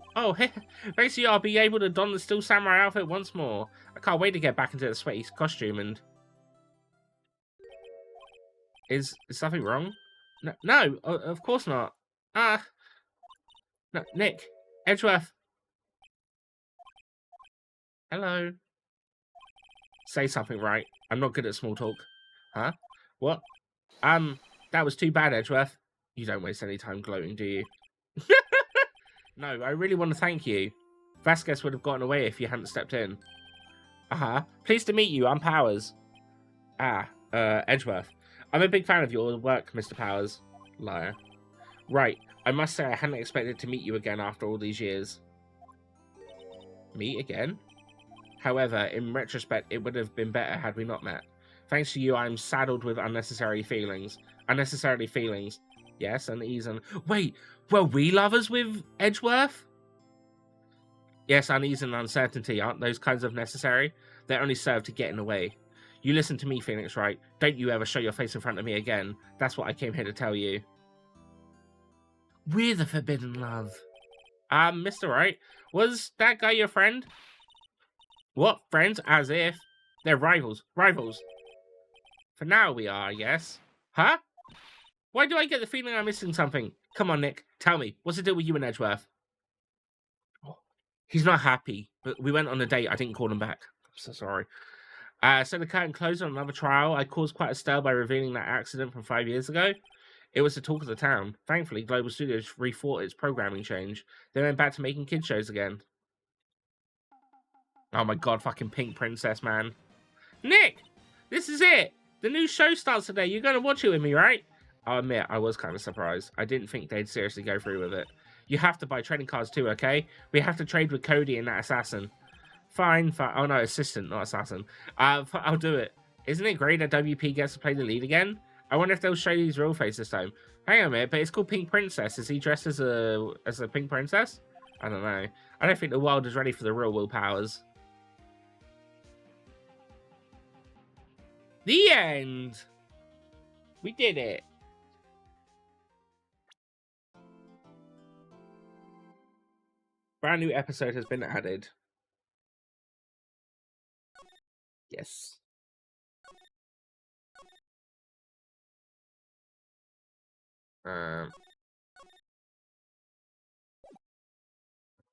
thanks to you, I'll be able to don the Steel Samurai outfit once more. I can't wait to get back into the sweaty costume and... Is something wrong? No, of course not. No, Nick, Edgeworth. Hello. Say something, right? I'm not good at small talk. Huh? What? That was too bad, Edgeworth. You don't waste any time gloating, do you? No, I really want to thank you. Vasquez would have gotten away if you hadn't stepped in. Pleased to meet you, I'm Powers. Edgeworth. I'm a big fan of your work, Mr. Powers. Liar. Right, I must say I hadn't expected to meet you again after all these years. Meet again? However, in retrospect, it would have been better had we not met. Thanks to you, I'm saddled with unnecessary feelings. Unnecessarily feelings. Yes, unease and... Wait, were we lovers with Edgeworth? Yes, unease and uncertainty aren't those kinds of necessary. They only serve to get in the way. You listen to me, Phoenix Wright. Don't you ever show your face in front of me again. That's what I came here to tell you. We're the forbidden love. Mr. Wright, was that guy your friend? What, friends? As if. They're rivals. Rivals. For now we are, yes. Huh? Why do I get the feeling I'm missing something? Come on, Nick. Tell me. What's the deal with you and Edgeworth? He's not happy. But we went on a date. I didn't call him back. I'm so sorry. So the curtain closed on another trial. I caused quite a stir by revealing that accident from 5 years ago. It was the talk of the town. Thankfully, Global Studios rethought its programming change. They went back to making kids shows again. Oh my god, fucking Pink Princess, man. Nick! This is it! The new show starts today. You're going to watch it with me, right? I'll admit, I was kind of surprised. I didn't think they'd seriously go through with it. You have to buy trading cards too, okay? We have to trade with Cody and that assassin. Fine. Oh no, assistant, not assassin. I'll do it. Isn't it great that WP gets to play the lead again? I wonder if they'll show you his real face this time. Hang on a minute, but it's called Pink Princess. Is he dressed as a Pink Princess? I don't know. I don't think the world is ready for the real Will Powers. The end! We did it. Brand new episode has been added. Yes.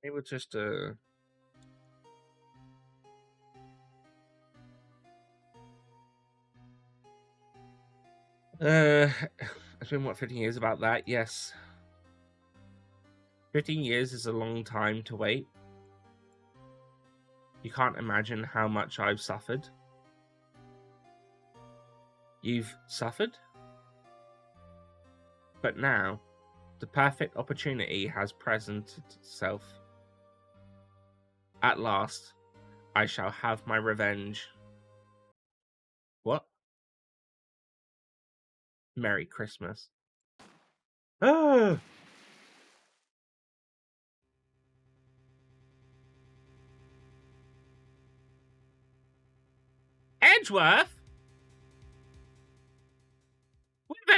It was just it's been what, 15 years about that? Yes. 15 years is a long time to wait. You can't imagine how much I've suffered. You've suffered? But now, the perfect opportunity has presented itself. At last, I shall have my revenge. What? Merry Christmas. Ah! Edgeworth?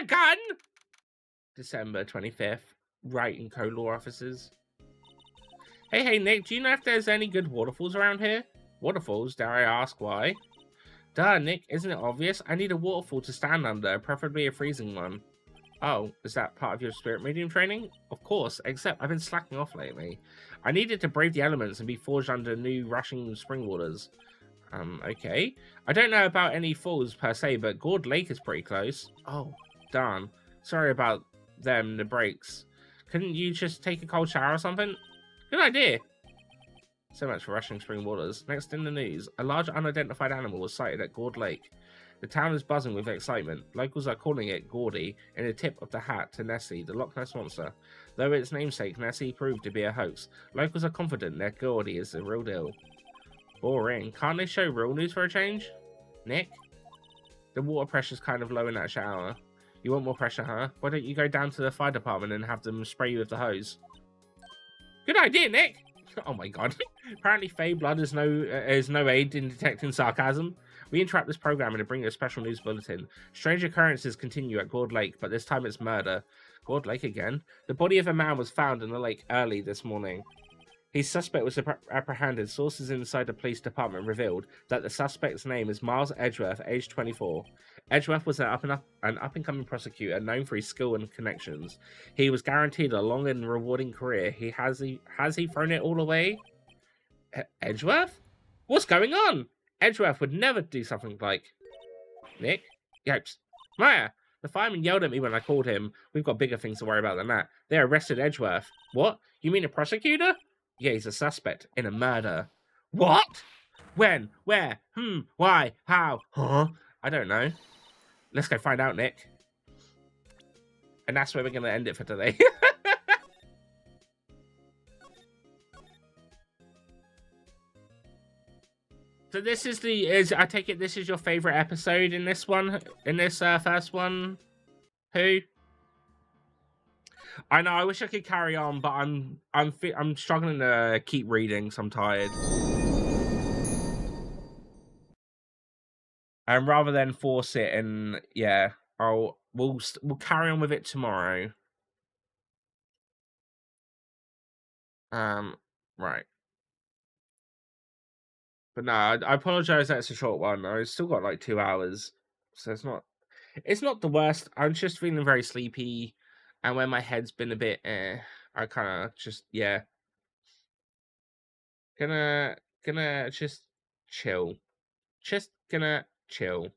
begun! December 25th. Wright and co-law officers. Hey, Nick, do you know if there's any good waterfalls around here? Waterfalls? Dare I ask why? Duh, Nick, isn't it obvious? I need a waterfall to stand under, preferably a freezing one. Oh, is that part of your spirit medium training? Of course, except I've been slacking off lately. I needed to brave the elements and be forged under new rushing spring waters. Okay. I don't know about any falls per se, but Gourd Lake is pretty close. Oh, darn. Sorry about them, the breaks. Couldn't you just take a cold shower or something? Good idea. So much for rushing spring waters. Next in the news, a large unidentified animal was sighted at Gourd Lake. The town is buzzing with excitement. Locals are calling it Gordy, in a tip of the hat to Nessie, the Loch Ness Monster. Though its namesake Nessie proved to be a hoax, locals are confident that Gordy is the real deal. Boring. Can't they show real news for a change? Nick? The water pressure's kind of low in that shower. You want more pressure, huh? Why don't you go down to the fire department and have them spray you with the hose? Good idea, Nick! Oh my god. Apparently Fey blood is no aid in detecting sarcasm. We interrupt this program and bring you a special news bulletin. Strange occurrences continue at Gourd Lake, but this time it's murder. Gourd Lake again? The body of a man was found in the lake early this morning. His suspect was apprehended. Sources inside the police department revealed that the suspect's name is Miles Edgeworth, aged 24. Edgeworth was an up-and-coming prosecutor known for his skill and connections. He was guaranteed a long and rewarding career. Has he thrown it all away? Edgeworth? What's going on? Edgeworth would never do something like... Nick? Yopes. Maya! The fireman yelled at me when I called him. We've got bigger things to worry about than that. They arrested Edgeworth. What? You mean a prosecutor? Yeah, he's a suspect in a murder. What? When? Where? Why? How? Huh? I don't know. Let's go find out, Nick. And that's where we're going to end it for today. So this is I take it this is your favorite episode in this one, in this first one? Who? I know, I wish I could carry on, but I'm struggling to keep reading, so I'm tired. And rather than force it, and yeah, we'll carry on with it tomorrow. Right. But no, I apologize that it's a short one. I've still got like 2 hours, so it's not the worst. I'm just feeling very sleepy, and when my head's been a bit, I kind of just gonna just chill, just gonna chill.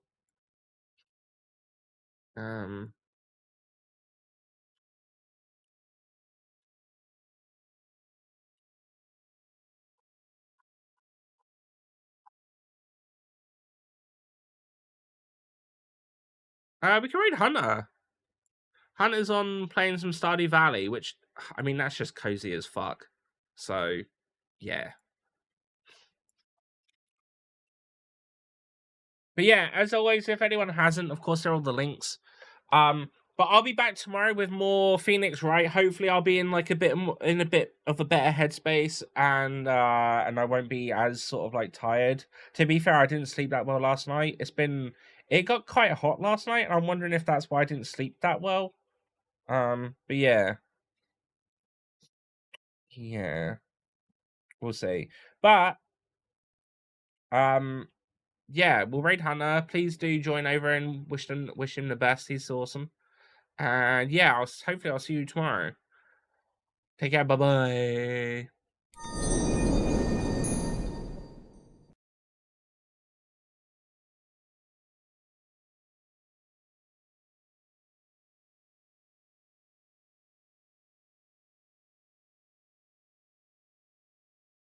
We can read Hunter. Hunter's on playing some Stardew Valley, which, I mean, that's just cozy as fuck. So, yeah. But yeah, as always, if anyone hasn't, of course, there are all the links. But I'll be back tomorrow with more Phoenix Wright. Hopefully, I'll be in like a bit of a better headspace, and I won't be as sort of like tired. To be fair, I didn't sleep that well last night. It got quite hot last night, and I'm wondering if that's why I didn't sleep that well. But yeah, we'll see. But yeah, we'll raid Hunter. Please do join over and wish him the best. He's awesome. And yeah, hopefully I'll see you tomorrow. Take care. Bye bye.